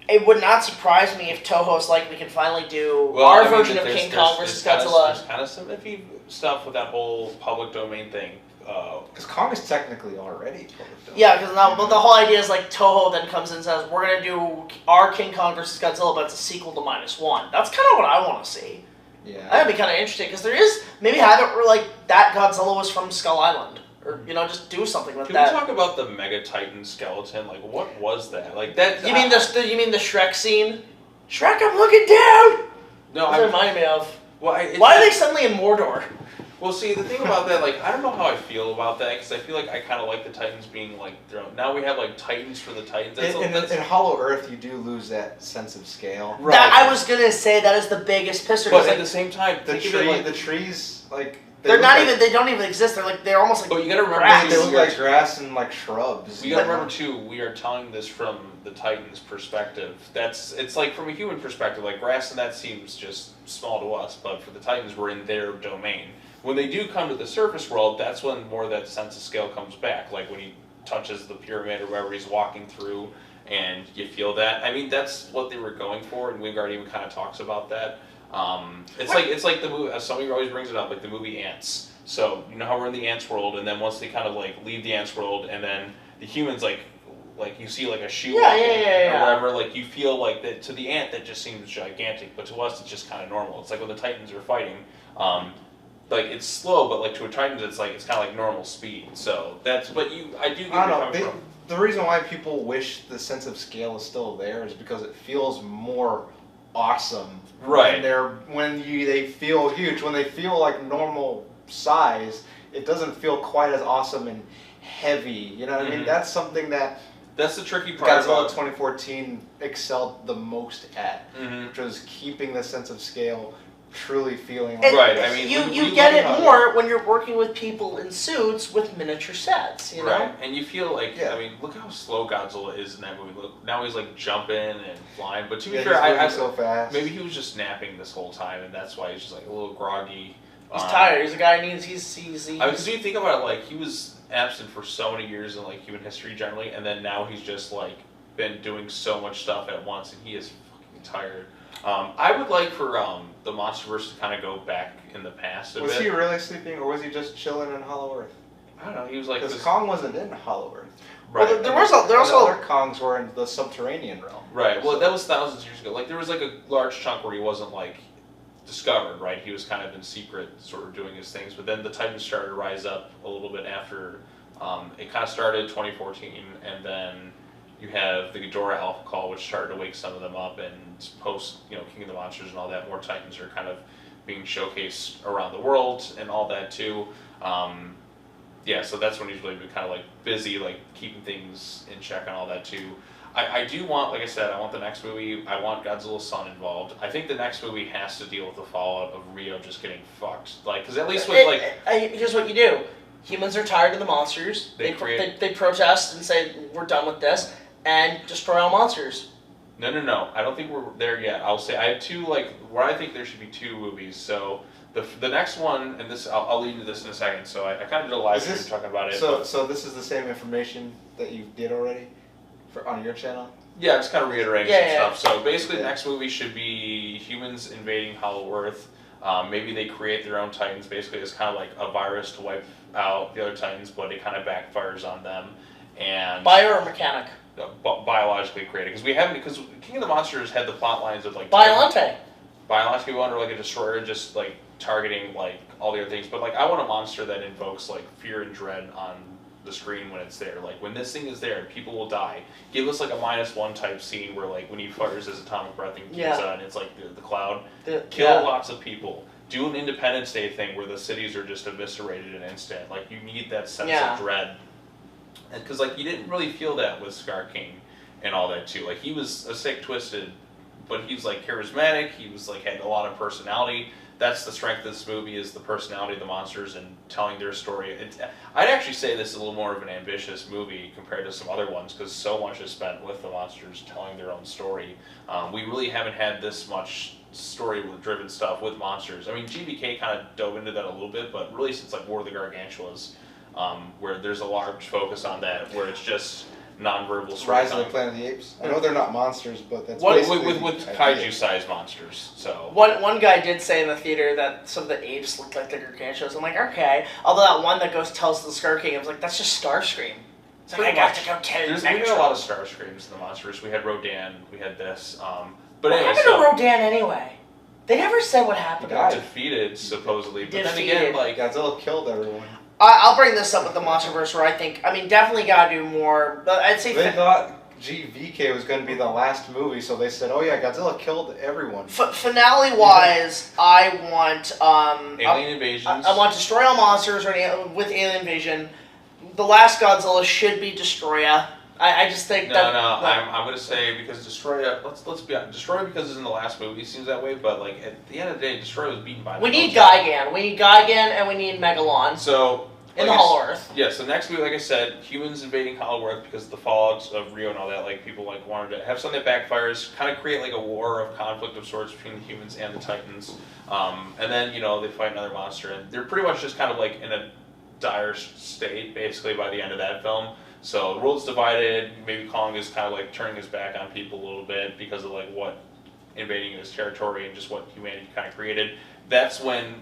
It would not surprise me if Toho's like, we can finally do our version of King Kong versus Godzilla. There's kind of some iffy stuff with that whole public domain thing. Because Kong is technically already public domain. Yeah, because but the whole idea is like Toho then comes in and says, we're going to do our King Kong versus Godzilla, but it's a sequel to -1. That's kind of what I want to see. Yeah. That'd be kind of interesting, because there is, maybe have it where like that Godzilla was from Skull Island. Or, just do something with Can that. we talk about the Mega Titan skeleton? Like, what was that? Like that. You mean the Shrek scene? Shrek, I'm looking down! No, What does it remind me of? Well, Why are they suddenly in Mordor? Well, see, the thing about that, like, I don't know how I feel about that, because I feel like I kind of like the Titans being, like, thrown. Now we have, like, Titans for the Titans. In Hollow Earth, you do lose that sense of scale. Right. That, I was gonna say that is the biggest pisser. But at like, the same time, The trees, like... they don't even exist. They're almost like. But you gotta remember, grass. They look like grass and like shrubs. You gotta remember too, we are telling this from the Titans' perspective. It's like from a human perspective, like grass and that seems just small to us, but for the Titans, we're in their domain. When they do come to the surface world, that's when more of that sense of scale comes back. Like when he touches the pyramid or wherever he's walking through, and you feel that. I mean, that's what they were going for, and Wingard even kind of talks about that. It's like the movie. Somebody always brings it up, like the movie Ants. So you know how we're in the ants world, and then once they kind of like leave the ants world, and then the humans like you see like a shoe or whatever, like you feel like that to the ant that just seems gigantic, but to us it's just kind of normal. It's like when the Titans are fighting, like it's slow, but like to a Titans it's kind of like normal speed. So that's I do get where you're coming from. The reason why people wish the sense of scale is still there is because it feels more awesome. Right. When they feel huge, when they feel like normal size, it doesn't feel quite as awesome and heavy. You know what I mean? That's something that's the tricky part. Godzilla 2014 excelled the most at, Mm-hmm. which was keeping the sense of scale truly feeling And like Right, I mean, you when you get look it at how more when you're working with people in suits with miniature sets, you know? Right, and you feel like, Yeah. I mean, look how slow Godzilla is in that movie. Look, now he's like jumping and flying, but to be yeah, fair, he's moving I so fast. maybe he was just napping this whole time, and that's why he's just like a little groggy. He's tired. He's a guy who needs. He's I mean, because you think about it, like he was absent for so many years in like human history generally, and then now he's just like been doing so much stuff at once, and he is fucking tired. I would like for the MonsterVerse to kind of go back in the past a Was bit. he really sleeping, or was he just chilling in Hollow Earth? I don't know. He was like Because this, Kong wasn't in Hollow Earth. right. Well, there also other Kongs were in the subterranean realm. Right. Well, that was thousands of years ago. Like there was like a large chunk where he wasn't like discovered. Right. He was kind of in secret, sort of doing his things. But then the Titans started to rise up a little bit after. It kind of started 2014, and then you have the Ghidorah Alpha Call, which started to wake some of them up, and post King of the Monsters and all that, more Titans are kind of being showcased around the world and all that too. Yeah, so that's when he's really been kind of like busy, like keeping things in check and all that too. I do want, like I said, I want the next movie, I want Godzilla's son involved. I think the next movie has to deal with the fallout of Rio just getting fucked. Like, because at least with like... here's what you do. Humans are tired of the monsters. They protest and say, we're done with this, and destroy all monsters. No. I don't think we're there yet. I'll say, I have two, like, where I think there should be two movies. So, the next one, and this, I'll lead into this in a second. So, I kind of did a live stream talking about it. So this is the same information that you did already on your channel? Yeah, just kind of reiterating some stuff. So basically, the Yeah. next movie should be humans invading Hollow Earth. Maybe they create their own Titans. Basically, it's kind of like a virus to wipe out the other Titans, but it kind of backfires on them. And Bio or mechanic? biologically created, because King of the Monsters had the plot lines of like Biolante. biologically under like a destroyer just like targeting like all the other things, but like I want a monster that invokes like fear and dread on the screen when it's there. Like when this thing is there, people will die. Give us like a -1 type scene where like when he fires his atomic breath in Giza and it's like the cloud. Kill lots of people. Do an Independence Day thing where the cities are just eviscerated in an instant. Like you need that sense of dread. Because like you didn't really feel that with Scar King and all that too. Like he was a sick, twisted, but he's like charismatic. He was like had a lot of personality. That's the strength of this movie, is the personality of the monsters and telling their story. I'd actually say this is a little more of an ambitious movie compared to some other ones because so much is spent with the monsters telling their own story. We really haven't had this much story-driven stuff with monsters. I mean, GBK kind of dove into that a little bit, but really since like War of the Gargantuas, where there's a large focus on that, where it's just non-verbal Rise of the storytelling. Planet of the Apes. I know they're not monsters, but that's With basically kaiju-sized monsters. So One guy did say in the theater that some of the apes looked like the Gargantuas. I'm like, okay. Although that one that tells the Scar King, I was like, that's just Starscream. It's like, I got to go kill we had a lot of Starscreams in the monsters. We had Rodan, we had this. But what anyway, happened to Rodan anyway? They never said what happened to him. defeated supposedly. But then Defeated. again, like Godzilla killed everyone. I'll bring this up with the MonsterVerse where I mean, definitely got to do more. But I'd say They thought GVK was going to be the last movie, so they said, "Oh yeah, Godzilla killed everyone." finale-wise, I want alien invasions. I want Destroy All Monsters with Alien Invasion. The last Godzilla should be Destroya. I just think I'm gonna say because Destroya. Let's be honest. Destroya because it's in the last movie seems that way, but like at the end of the day, Destroya was beaten by. We need Gigan. We need Gigan, and we need Megalon. So. In the Hollow Earth. Yeah, so next movie, like I said, humans invading Hollow Earth because of the fallout of Rio and all that, like people like wanted to have something that backfires, kind of create like a war of conflict of sorts between the humans and the Titans. And then, they fight another monster, and they're pretty much just kind of like in a dire state, basically, by the end of that film. So the world's divided, maybe Kong is kind of like turning his back on people a little bit because of like what invading his territory and just what humanity kind of created. That's when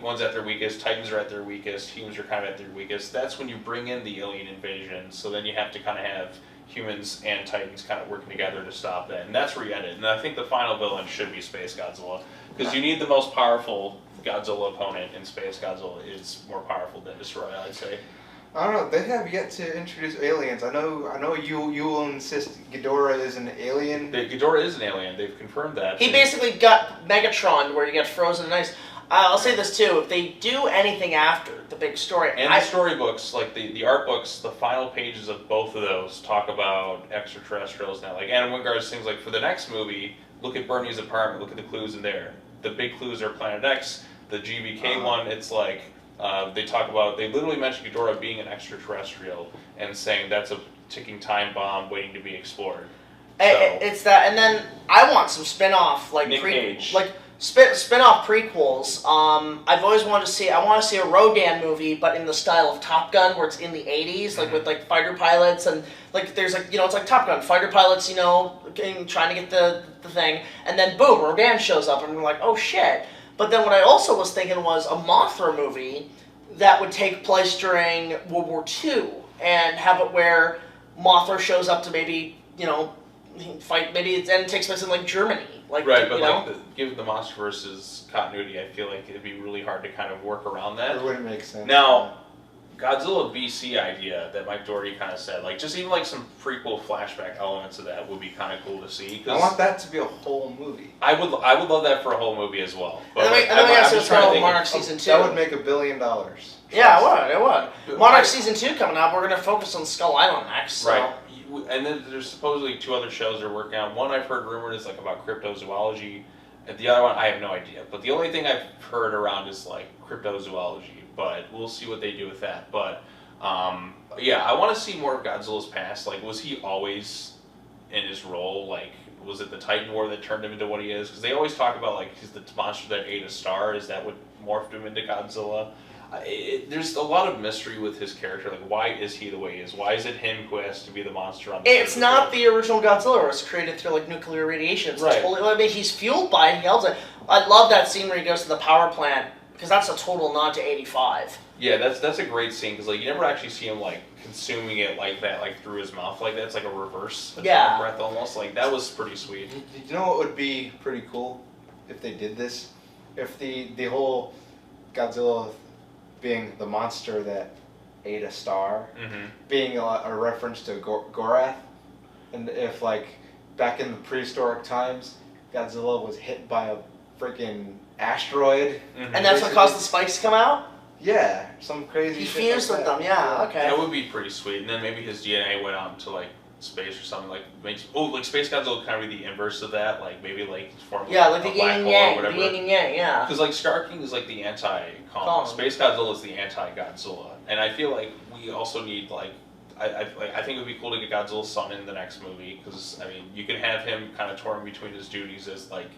one's at their weakest, Titans are at their weakest, humans are kind of at their weakest. That's when you bring in the alien invasion, so then you have to kind of have humans and Titans kind of working together to stop that, and that's where you end it. And I think the final villain should be Space Godzilla, because you need the most powerful Godzilla opponent, and Space Godzilla is more powerful than Destroya, I'd say. I don't know. They have yet to introduce aliens. I know. You will insist Ghidorah is an alien. Ghidorah is an alien. They've confirmed that. He basically got Megatron, where you get frozen in ice. I'll say this too: if they do anything after the big story, and the storybooks, like the art books, the final pages of both of those talk about extraterrestrials. Now, like Adam Wingard's things, like for the next movie, look at Bernie's apartment, look at the clues in there. the big clues are Planet X. The GVK one, it's like they literally mention Ghidorah being an extraterrestrial and saying that's a ticking time bomb waiting to be explored. It's that, and then I want some spin-off like Nick Cage. like spin-off prequels. I've always wanted to see. I want to see a Rodan movie, but in the style of Top Gun, where it's in the '80s, like with like fighter pilots and like there's like it's like Top Gun, fighter pilots, trying to get the thing, and then boom, Rodan shows up, and we're like, oh shit. But then what I also was thinking was a Mothra movie that would take place during World War II and have it where Mothra shows up to maybe fight, maybe and it takes place in like Germany, like right, but given the MonsterVerse's continuity, I feel like it'd be really hard to kind of work around that. It wouldn't make sense. Now, Godzilla BC idea that Mike Doherty kind of said, like just even like some prequel flashback elements of that would be kind of cool to see. I want that to be a whole movie. I would love that for a whole movie as well. But and then we got to go Monarch Season 2. That would make $1 billion. Yeah, it would. Monarch Season 2 coming up. We're going to focus on Skull Island next. So. Right. And then there's supposedly 2 other shows they're working on. One I've heard rumored is like about cryptozoology, and the other one I have no idea. But the only thing I've heard around is like cryptozoology. But we'll see what they do with that. But yeah, I want to see more of Godzilla's past. Like, was he always in his role? Like, was it the Titan War that turned him into what he is? Because they always talk about like he's the monster that ate a star. Is that what morphed him into Godzilla? There's a lot of mystery with his character. Like, why is he the way he is? Why is it him who has to be the monster on the It's not the original Godzilla. It was created through, like, nuclear radiation. It's right. Totally, I mean, he's fueled by it. He yells it. I love that scene where he goes to the power plant, because that's a total nod to 85. Yeah, that's a great scene, because, like, you never actually see him, like, consuming it like that, like, through his mouth like that. It's like a reverse breath almost. Like, that was pretty sweet. You know what would be pretty cool if they did this? If the whole Godzilla being the monster that ate a star, being a reference to Gorath, and if like back in the prehistoric times, Godzilla was hit by a freaking asteroid, and that's what caused the spikes to come out. Yeah, some crazy. He shit fused like with that. them. Yeah, okay. That would be pretty sweet. And then maybe his DNA went out into like space or something. Like like Space Godzilla kind of be the inverse of that. Like maybe like form like a the black yin hole yang, or whatever. the yin and yang, yeah. Because like Scar King is like the anti-Kong. Space Godzilla is the anti-Godzilla, and I feel like we also need like I think it would be cool to get Godzilla's son in the next movie, because I mean you can have him kind of torn between his duties as like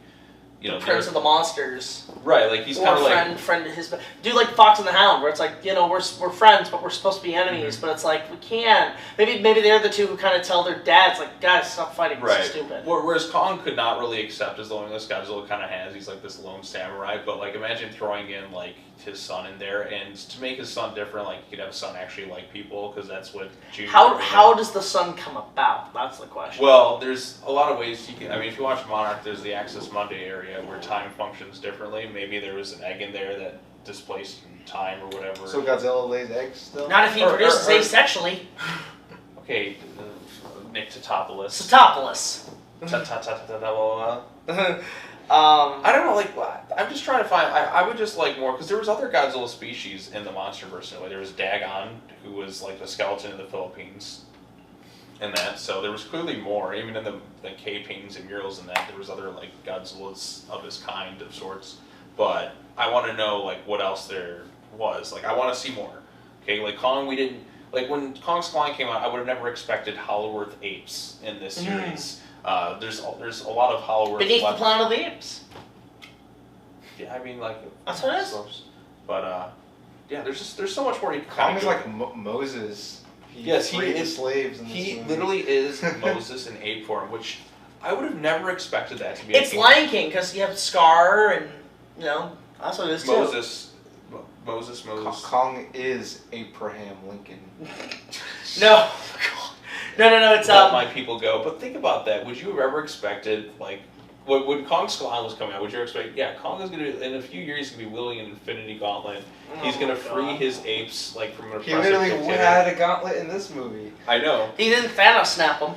the Prince of the Monsters. Right, like he's kind of like friend of his. Do like Fox and the Hound, where it's like we're friends, but we're supposed to be enemies. But it's like we can't. Maybe they're the two who kind of tell their dads like, guys, stop fighting. This is stupid. Whereas Kong could not really accept as loneliness Godzilla kind of has. He's like this lone samurai. But like imagine throwing in like his son in there, and to make his son different, like you could have a son actually like people, because that's what Junior. How does the son come about? That's the question. Well, there's a lot of ways you can. I mean, if you watch Monarch, there's the Access Monday area where time functions differently. Maybe there was an egg in there that displaced time or whatever. So Godzilla lays eggs still? Not if he produces asexually. Okay, Nick Tatopoulos. Tatopoulos. I don't know, like, I'm just trying to find, I would just like more, because there was other Godzilla species in the MonsterVerse. Like, there was Dagon, who was like the skeleton in the Philippines, and that, so there was clearly more, even in the cave paintings and murals and that, there was other, like, Godzillas of this kind of sorts, but I want to know, like, what else there was. Like, I want to see more, okay? Like, Kong, we didn't, like, when Kong Skull Island came out, I would have never expected Hollow Earth apes in this series. There's a lot of Hollow Earth beneath the Planet of the Apes. Yeah, I mean, like, that's what it is. But yeah, there's so much more you can Kong is like Moses. He freed the slaves in this movie. Literally is Moses in ape form, which I would have never expected that to be. It's Lion King, because you have Scar, and that's what it is too. Moses. Kong is Abraham Lincoln. No. No, it's Let my people go. But think about that. Would you have ever expected, like, when Kong Skull Island was coming out, would you expect, Kong is going to, in a few years, he's going to be wielding an infinity gauntlet. He's going to free his apes, like, from an oppressive captivity. He literally had a gauntlet in this movie. I know. He didn't Thanos snap him.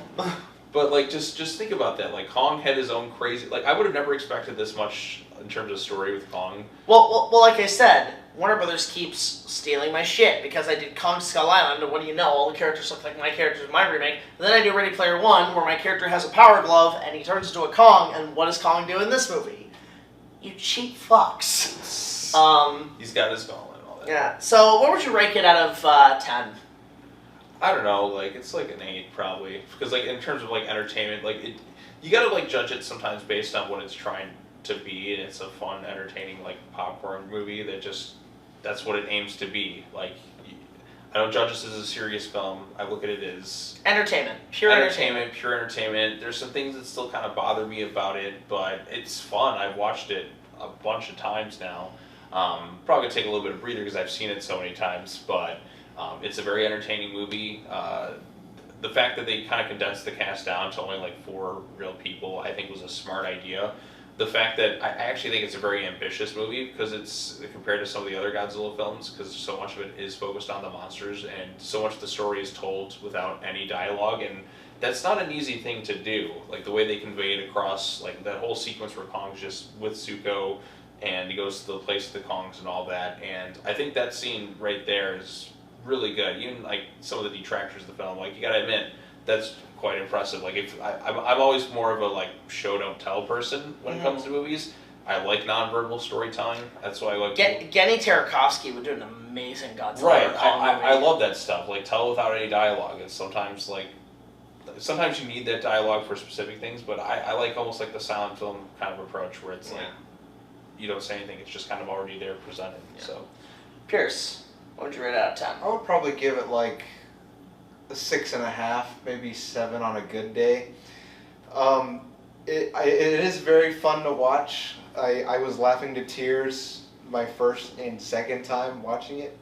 But, like, just think about that. Like, Kong had his own crazy, like, I would have never expected this much in terms of story with Kong. Well, like I said, Warner Brothers keeps stealing my shit, because I did Kong Skull Island, and what do you know, all the characters look like my characters in my remake. And then I do Ready Player One, where my character has a power glove, and he turns into a Kong, and what does Kong do in this movie? You cheap fucks. He's got his gauntlet and all that. Yeah. So, what would you rank it out of 10? I don't know, like, it's like an 8 probably. Because, like, in terms of, like, entertainment, like, you gotta, like, judge it sometimes based on what it's trying to be, and it's a fun, entertaining, like, popcorn movie that's what it aims to be. Like, I don't judge this as a serious film. I look at it as... Entertainment. Pure entertainment. There's some things that still kind of bother me about it, but it's fun. I've watched it a bunch of times now. Probably gonna take a little bit of breather because I've seen it so many times, but it's a very entertaining movie. The fact that they kind of condensed the cast down to only like 4 real people, I think was a smart idea. The fact that I actually think it's a very ambitious movie because it's compared to some of the other Godzilla films, because so much of it is focused on the monsters and so much of the story is told without any dialogue, and that's not an easy thing to do. Like the way they convey it across, like that whole sequence where Kong's just with Zuko and he goes to the place of the Kongs and all that, and I think that scene right there is really good. Even like some of the detractors of the film, like you gotta admit, that's quite impressive. Like if I'm always more of a like show don't tell person when it comes to movies. I like nonverbal storytelling. That's why I like. Genny Tartakovsky would do an amazing Godzilla. Right, I love that stuff. Like tell without any dialogue. And sometimes you need that dialogue for specific things. But I like almost like the silent film kind of approach where it's like you don't say anything. It's just kind of already there presented. Yeah. So, Pierce, what would you rate out of 10? I would probably give it like a 6.5, maybe 7 on a good day. It is very fun to watch. I was laughing to tears my first and second time watching it.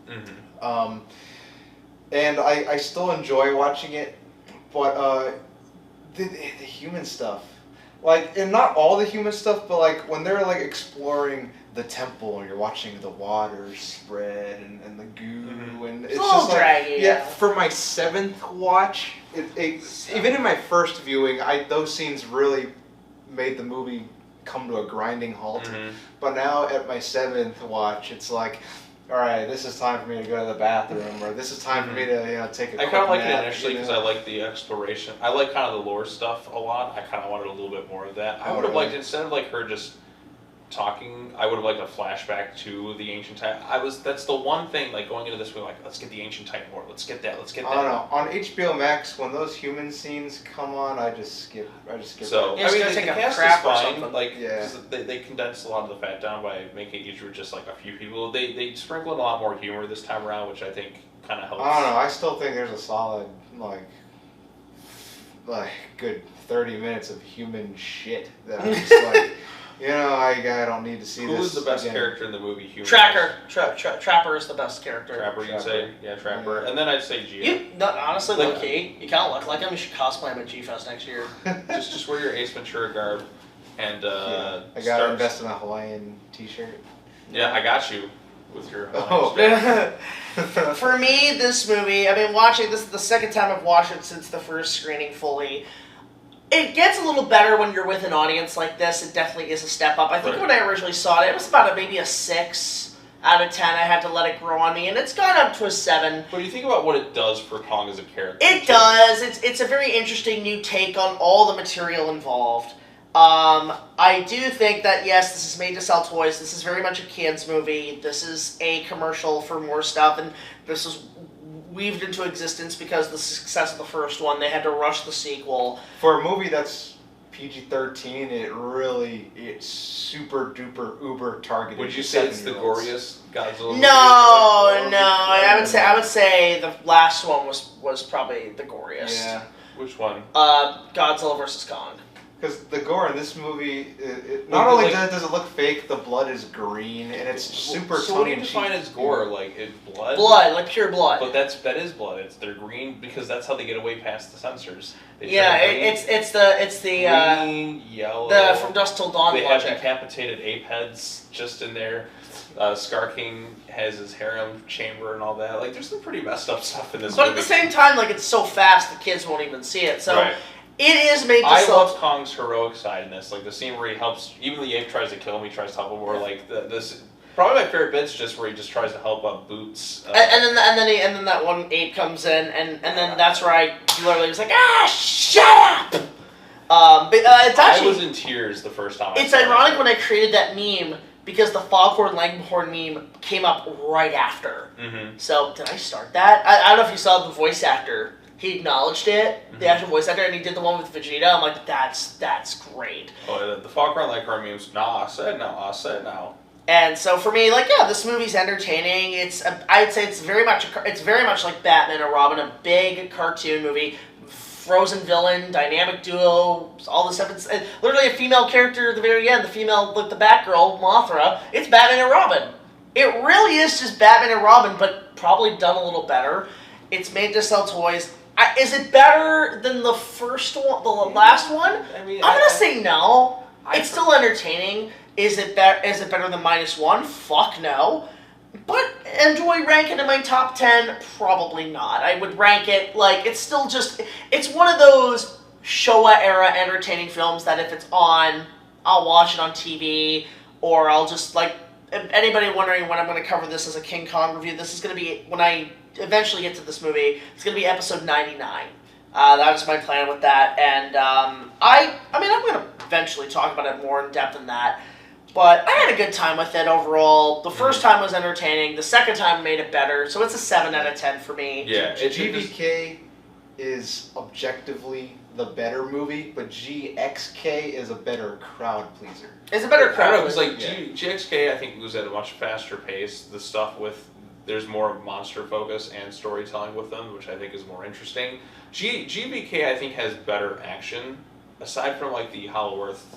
Mm-hmm. And I still enjoy watching it, but the human stuff, like, and not all the human stuff, but like when they're like exploring the temple and you're watching the water spread and the goo and it's just like draggy, yeah. For my 7th watch, even in my first viewing, those scenes really made the movie come to a grinding halt. Mm-hmm. But now at my 7th watch, it's like, all right, this is time for me to go to the bathroom, or this is time for me to take a. I kind of liked it initially because I like the exploration. I like kind of the lore stuff a lot. I kind of wanted a little bit more of that. I would have liked, instead of like her just talking, I would have liked a flashback to the ancient Titan. That's the one thing, like going into this, we're like, let's get the ancient Titan lore. Let's get that. I don't know. On HBO Max, when those human scenes come on, I just skip. So I mean, the take a cast crap is or fine. something. Like, they condensed a lot of the fat down by making each were just like a few people. They sprinkle in a lot more humor this time around, which I think kind of helps. I don't know. I still think there's a solid like good 30 minutes of human shit that I'm just like. I don't need to see this. Who was the best again. character in the movie? Tracker. Trapper is the best character. Trapper, you'd say? Yeah, Trapper. And then I'd say Gio. Honestly, low-key, you kind of look like him. You should cosplay him at G-Fest next year. just wear your Ace Ventura garb. And, I gotta invest in a Hawaiian t-shirt. Yeah, I got you with your For me, this movie, I've been watching this the second time I've watched it since the first screening fully. It gets a little better when you're with an audience like this. It definitely is a step up. I think when I originally saw it, it was about maybe a 6 out of 10. I had to let it grow on me, and it's gone up to a 7. But you think about what it does for Kong as a character. It does. It's a very interesting new take on all the material involved. I do think that, yes, this is made to sell toys. This is very much a kid's movie. This is a commercial for more stuff, and this was weaved into existence because of the success of the first one. They had to rush the sequel. For a movie that's PG-13, it's super duper uber targeted. Would you say it's the goriest Godzilla? No. I would say the last one was probably the goriest. Yeah. Which one? Godzilla vs. Kong. Because the gore in this movie, not only does it look fake, the blood is green and it's super So what do you define as gore? Like blood? Blood, like pure blood. But that is blood. They're green because that's how they get away past the censors. It's the green, yellow. The From Dusk Till Dawn They logic. have decapitated ape heads just in there. Scar King has his harem chamber and all that. Like there's some pretty messed up stuff in this movie. But at the same time, like it's so fast the kids won't even see it. So. Right. It is made to I love Kong's heroic side in this. Like the scene where he helps, even the ape tries to kill him, he tries to help him. Or like this, probably my favorite bit's just where he just tries to help up Boots. And then that one ape comes in, and then that's where I literally was like, shut up! But it's actually... I was in tears the first time. It's ironic when I created that meme because the Foghorn Leghorn meme came up right after. Mm-hmm. So, did I start that? I don't know if you saw the voice actor. He acknowledged it, the actual voice actor, and he did the one with Vegeta. I'm like, that's great. Oh, the Foghorn Leghorn memes. Nah, I said no. And so for me, like, yeah, this movie's entertaining. I'd say it's very much like Batman and Robin, a big cartoon movie. Frozen villain, dynamic duo, all this stuff. It's literally a female character at the very end. The female, like the Batgirl, Mothra. It's Batman and Robin. It really is just Batman and Robin, but probably done a little better. It's made to sell toys. Is it better than the first one, the last one? I mean, I'm gonna say no. It's still entertaining. Is it better than -1? Fuck no. But enjoy ranking in my top 10? Probably not. I would rank it like it's still just. It's one of those Showa era entertaining films that if it's on, I'll watch it on TV, or I'll just like. Anybody wondering when I'm going to cover this as a King Kong review? This is going to be when I eventually get to this movie. It's going to be episode 99. That is my plan with that, and I mean I'm going to eventually talk about it more in depth than that. But I had a good time with it overall. The first time was entertaining. The second time made it better. So it's a 7 out of 10 for me. Yeah, GVK is objectively the better movie, but GXK is a better crowd pleaser. It's a better crowd. It was like GXK. I think was at a much faster pace. The stuff with there's more monster focus and storytelling with them, which I think is more interesting. GVK I think has better action. Aside from like the Hollow Earth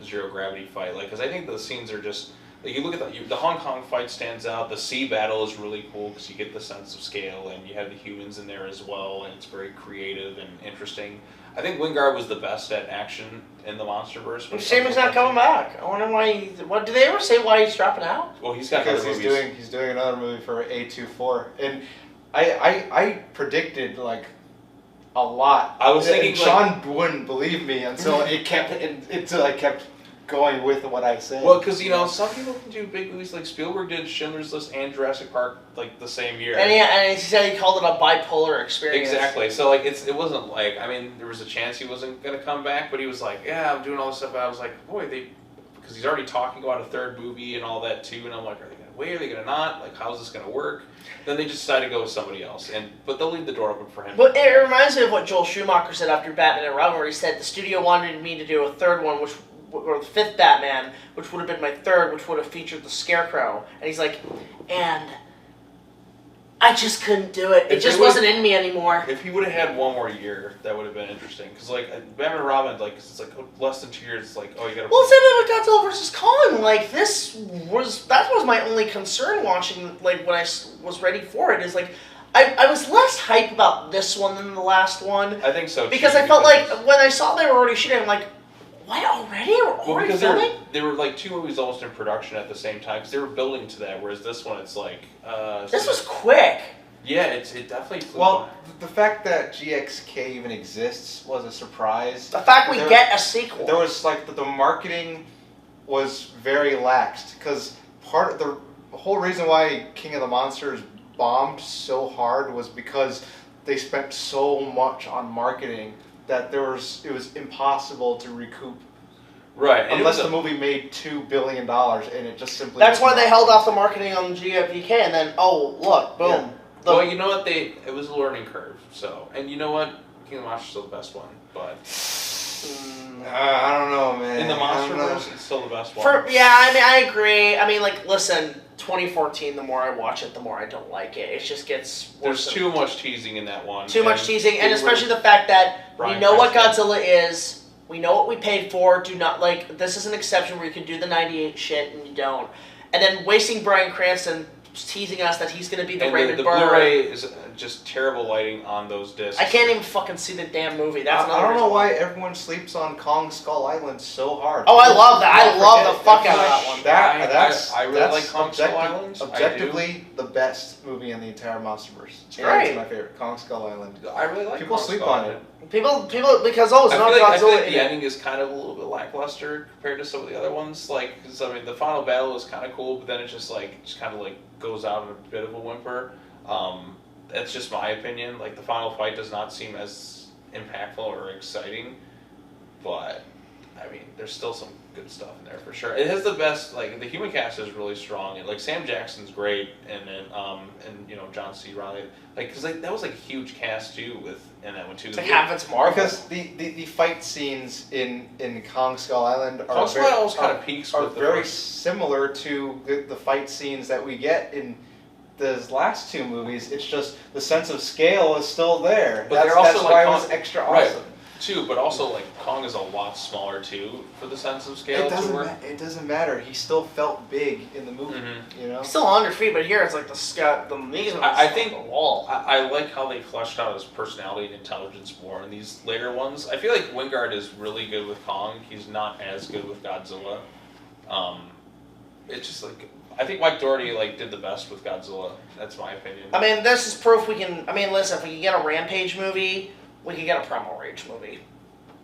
zero gravity fight, like because I think the scenes are just like you look at the Hong Kong fight stands out. The sea battle is really cool because you get the sense of scale and you have the humans in there as well, and it's very creative and interesting. I think Wingard was the best at action in the MonsterVerse. Shame he's not coming back. I wonder why. What did they ever say? Why he's dropping out? Well, he's got because other he's doing another movie for A24, and I predicted like. A lot. I was thinking Sean wouldn't believe me until I kept going with what I said. Well, because some people can do big movies like Spielberg did Schindler's List and Jurassic Park like the same year. And he said he called it a bipolar experience. Exactly. So like it wasn't like there was a chance he wasn't gonna come back, but he was like, yeah, I'm doing all this stuff. And I was like, boy, because he's already talking about a third movie and all that too, and I'm like, are they gonna wait? Are they gonna not? Like, how's this gonna work? Then they just decided to go with somebody else, but they'll leave the door open for him. But it reminds me of what Joel Schumacher said after Batman and Robin, where he said the studio wanted me to do a third one, or the fifth Batman, which would have been my third, which would have featured the Scarecrow. And he's like, and I just couldn't do it. It just wasn't in me anymore. If he would have had one more year, that would have been interesting. Because like Batman and Robin, like it's like less than 2 years. It's like, oh, you gotta. Well, same thing with Godzilla vs. Kong. Like that was my only concern watching. Like when I was ready for it, is like I was less hype about this one than the last one. I think so. Because I felt like when I saw they were already shooting, I'm like, what already? We're already filming? They were like 2 movies almost in production at the same time because they were building to that. Whereas this one, it's like. This was quick. Yeah, it definitely flew Well, by. the fact that GXK even exists was a surprise. The fact we get a sequel. There was like the marketing was very laxed because part of the whole reason why King of the Monsters bombed so hard was because they spent so much on marketing that it was impossible to recoup. Right. Unless the movie made $2 billion and it just simply. That's why they held off the marketing on GVK and then look, boom. Yeah. Well, you know what? It was a learning curve. So, and you know what? King of the Monsters is still the best one, but I don't know, man. in the MonsterVerse, it's still the best one. I agree. I mean, like, listen, 2014. The more I watch it, the more I don't like it. It just gets worse. There's too much teasing in that one. Too much teasing, and especially the fact that we know what Godzilla is. We know what we paid for. Do not this is an exception where you can do the '98 shit and you don't, and then wasting Bryan Cranston. Teasing us that he's going to be the Raymer. The Blu-ray is just terrible lighting on those discs. I can't even fucking see the damn movie. I don't know why everyone sleeps on Kong Skull Island so hard. Oh, I love that. I love the fuck out of that one. I really like Kong Skull Island. Objectively, the best movie in the entire MonsterVerse. It's great. It's my favorite. Kong Skull Island. I really like. People sleep on it. People because it's not Godzilla. I feel like the ending is kind of a little bit lackluster compared to some of the other ones. Like, because I mean, the final battle is kind of cool, but then it just kind of goes out in a bit of a whimper. That's just my opinion. Like, the final fight does not seem as impactful or exciting. but I mean, there's still some good stuff in there for sure. It has the best, like, the human cast is really strong, and like Sam Jackson's great, and then and you know, John C. Reilly, like, because like that was like a huge cast too in that one too. It's like half its Marvel. Because the fight scenes in Kong Skull Island Kong Skull Island almost kind of peaks are with very similar to the fight scenes that we get in those last two movies. It's just the sense of scale is still there. But they're also that's like why Kong, it was extra right, awesome. Too, but also like Kong is a lot smaller too for the sense of scale. It doesn't matter. He still felt big in the movie. Mm-hmm. You know, Still on your feet, but here it's like the amazing. I think the wall. I like how they fleshed out his personality and intelligence more in these later ones. I feel like Wingard is really good with Kong. He's not as good with Godzilla. It's just like I think Mike Dougherty like did the best with Godzilla. That's my opinion. I mean, this is proof we can. I mean, listen, if we can get a Rampage movie, we can get a Primal Rage movie.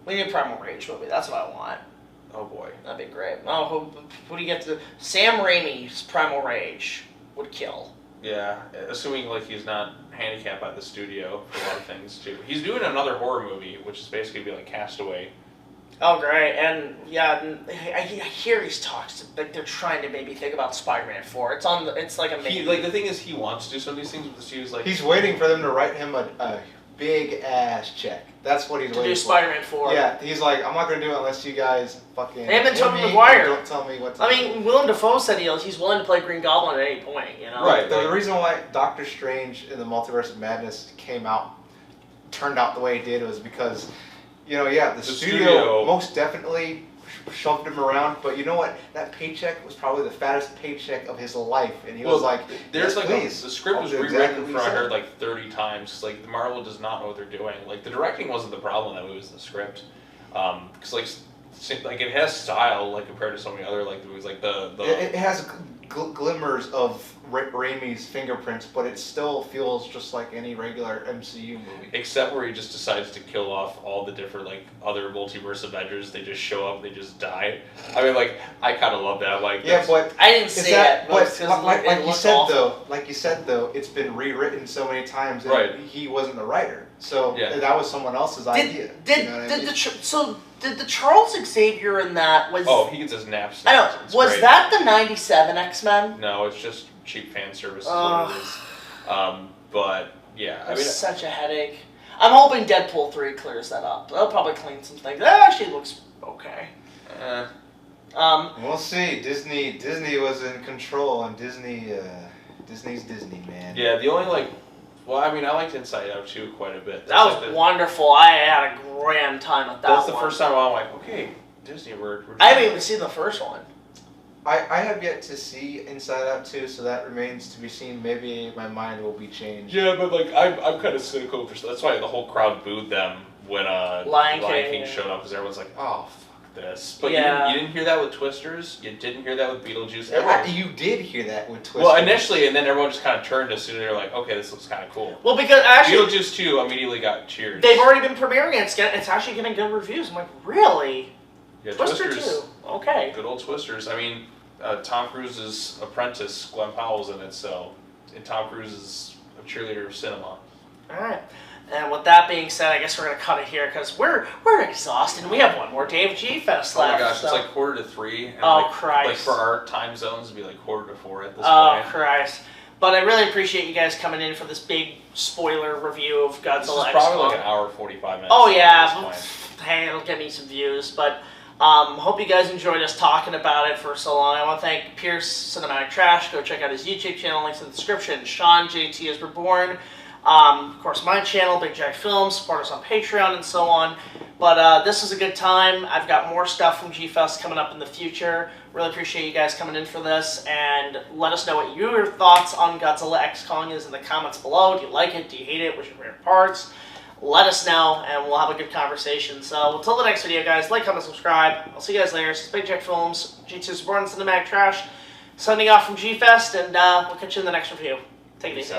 We need a Primal Rage movie. That's what I want. Oh boy, that'd be great. Oh, who do you get to? Sam Raimi's Primal Rage would kill. Yeah, assuming like he's not handicapped by the studio for a lot of things too. He's doing another horror movie, which is basically be like Castaway. Oh great, and yeah, I hear he's talks like they're trying to maybe think about Spider-Man 4. It's on. It's like a maybe. Like the thing is, he wants to do some of these things, but the studio's like he's waiting for them to write him a big ass check. That's what he's waiting for. To do Spider-Man 4. Yeah, he's like, I'm not gonna do it unless you guys fucking. They haven't told me him Maguire. Don't tell me what to I do. mean, Willem Dafoe said he's willing to play Green Goblin at any point. You know. Right. The reason why Doctor Strange in the Multiverse of Madness turned out the way it did was because, you know, the studio most definitely shoved him around, but you know what? That paycheck was probably the fattest paycheck of his life, and he was like, "There's yes, like please. the script was I'll do rewritten exactly for I what he heard like 30 times. Cause, like the Marvel does not know what they're doing. Like the directing wasn't the problem, that it was the script. Because like it has style like compared to so many other like movies. Like it has glimmers of Raimi's fingerprints, but it still feels just like any regular MCU movie. Except where he just decides to kill off all the different like other multiverse Avengers. They just show up, they just die. I mean, like I kind of love that. Like but I didn't see it. But like you said though, it's been rewritten so many times. And he wasn't the writer, so that was someone else's idea. Did the Charles Xavier in that was? Oh, he gets his naps. I know. Was that the '97 X-Men? No, it's just cheap fan service. Is what it is. But yeah, I mean, such a headache. I'm hoping Deadpool 3 clears that up. They'll probably clean some things. That actually looks okay. We'll see. Disney was in control, and Disney's Disney, man. Yeah, the only well, I mean, I liked Inside Out too quite a bit. That was wonderful. I had a grand time with that. That's the first time I'm like, okay, Disney, we're I haven't even seen the first one. I have yet to see Inside Out 2, so that remains to be seen. Maybe my mind will be changed. Yeah, but like I'm kind of cynical. That's why the whole crowd booed them when Lion King showed up, because everyone's like, oh, fuck this. But you didn't hear that with Twisters. You didn't hear that with Beetlejuice. You did hear that with Twisters. Well, initially, and then everyone just kind of turned as soon as they were like, okay, this looks kind of cool. Well, because actually Beetlejuice 2 immediately got cheers. They've already been premiering it. It's actually getting good reviews. I'm like, really? Yeah, Twister 2. Okay. Good old Twisters. I mean, Tom Cruise's apprentice, Glenn Powell's in it, and Tom Cruise is a cheerleader of cinema. All right. And with that being said, I guess we're going to cut it here because we're exhausted and we have one more day of G-Fest left. Oh my gosh, so. It's like 2:45. And Christ. Like for our time zones, it'd be like 3:45 at this point. Oh, Christ. But I really appreciate you guys coming in for this big spoiler review of Godzilla X Kong. This is probably like an hour 45 minutes. Oh, yeah. Hey, it'll get me some views. But hope you guys enjoyed us talking about it for so long. I want to thank Pierce Cinematic Trash. Go check out his YouTube channel. Links in the description. Sean, JT is Reborn. Of course, my channel, BigJackFilms. Support us on Patreon and so on. But this was a good time. I've got more stuff from G-Fest coming up in the future. Really appreciate you guys coming in for this. And let us know what your thoughts on Godzilla X Kong is in the comments below. Do you like it? Do you hate it? What's your favorite parts? Let us know, and we'll have a good conversation. So, until the next video, guys, like, comment, subscribe. I'll see you guys later. This is BigJackFilms, G2 Suburban Cinematic Trash, signing off from G-Fest, and we'll catch you in the next review. Take it easy.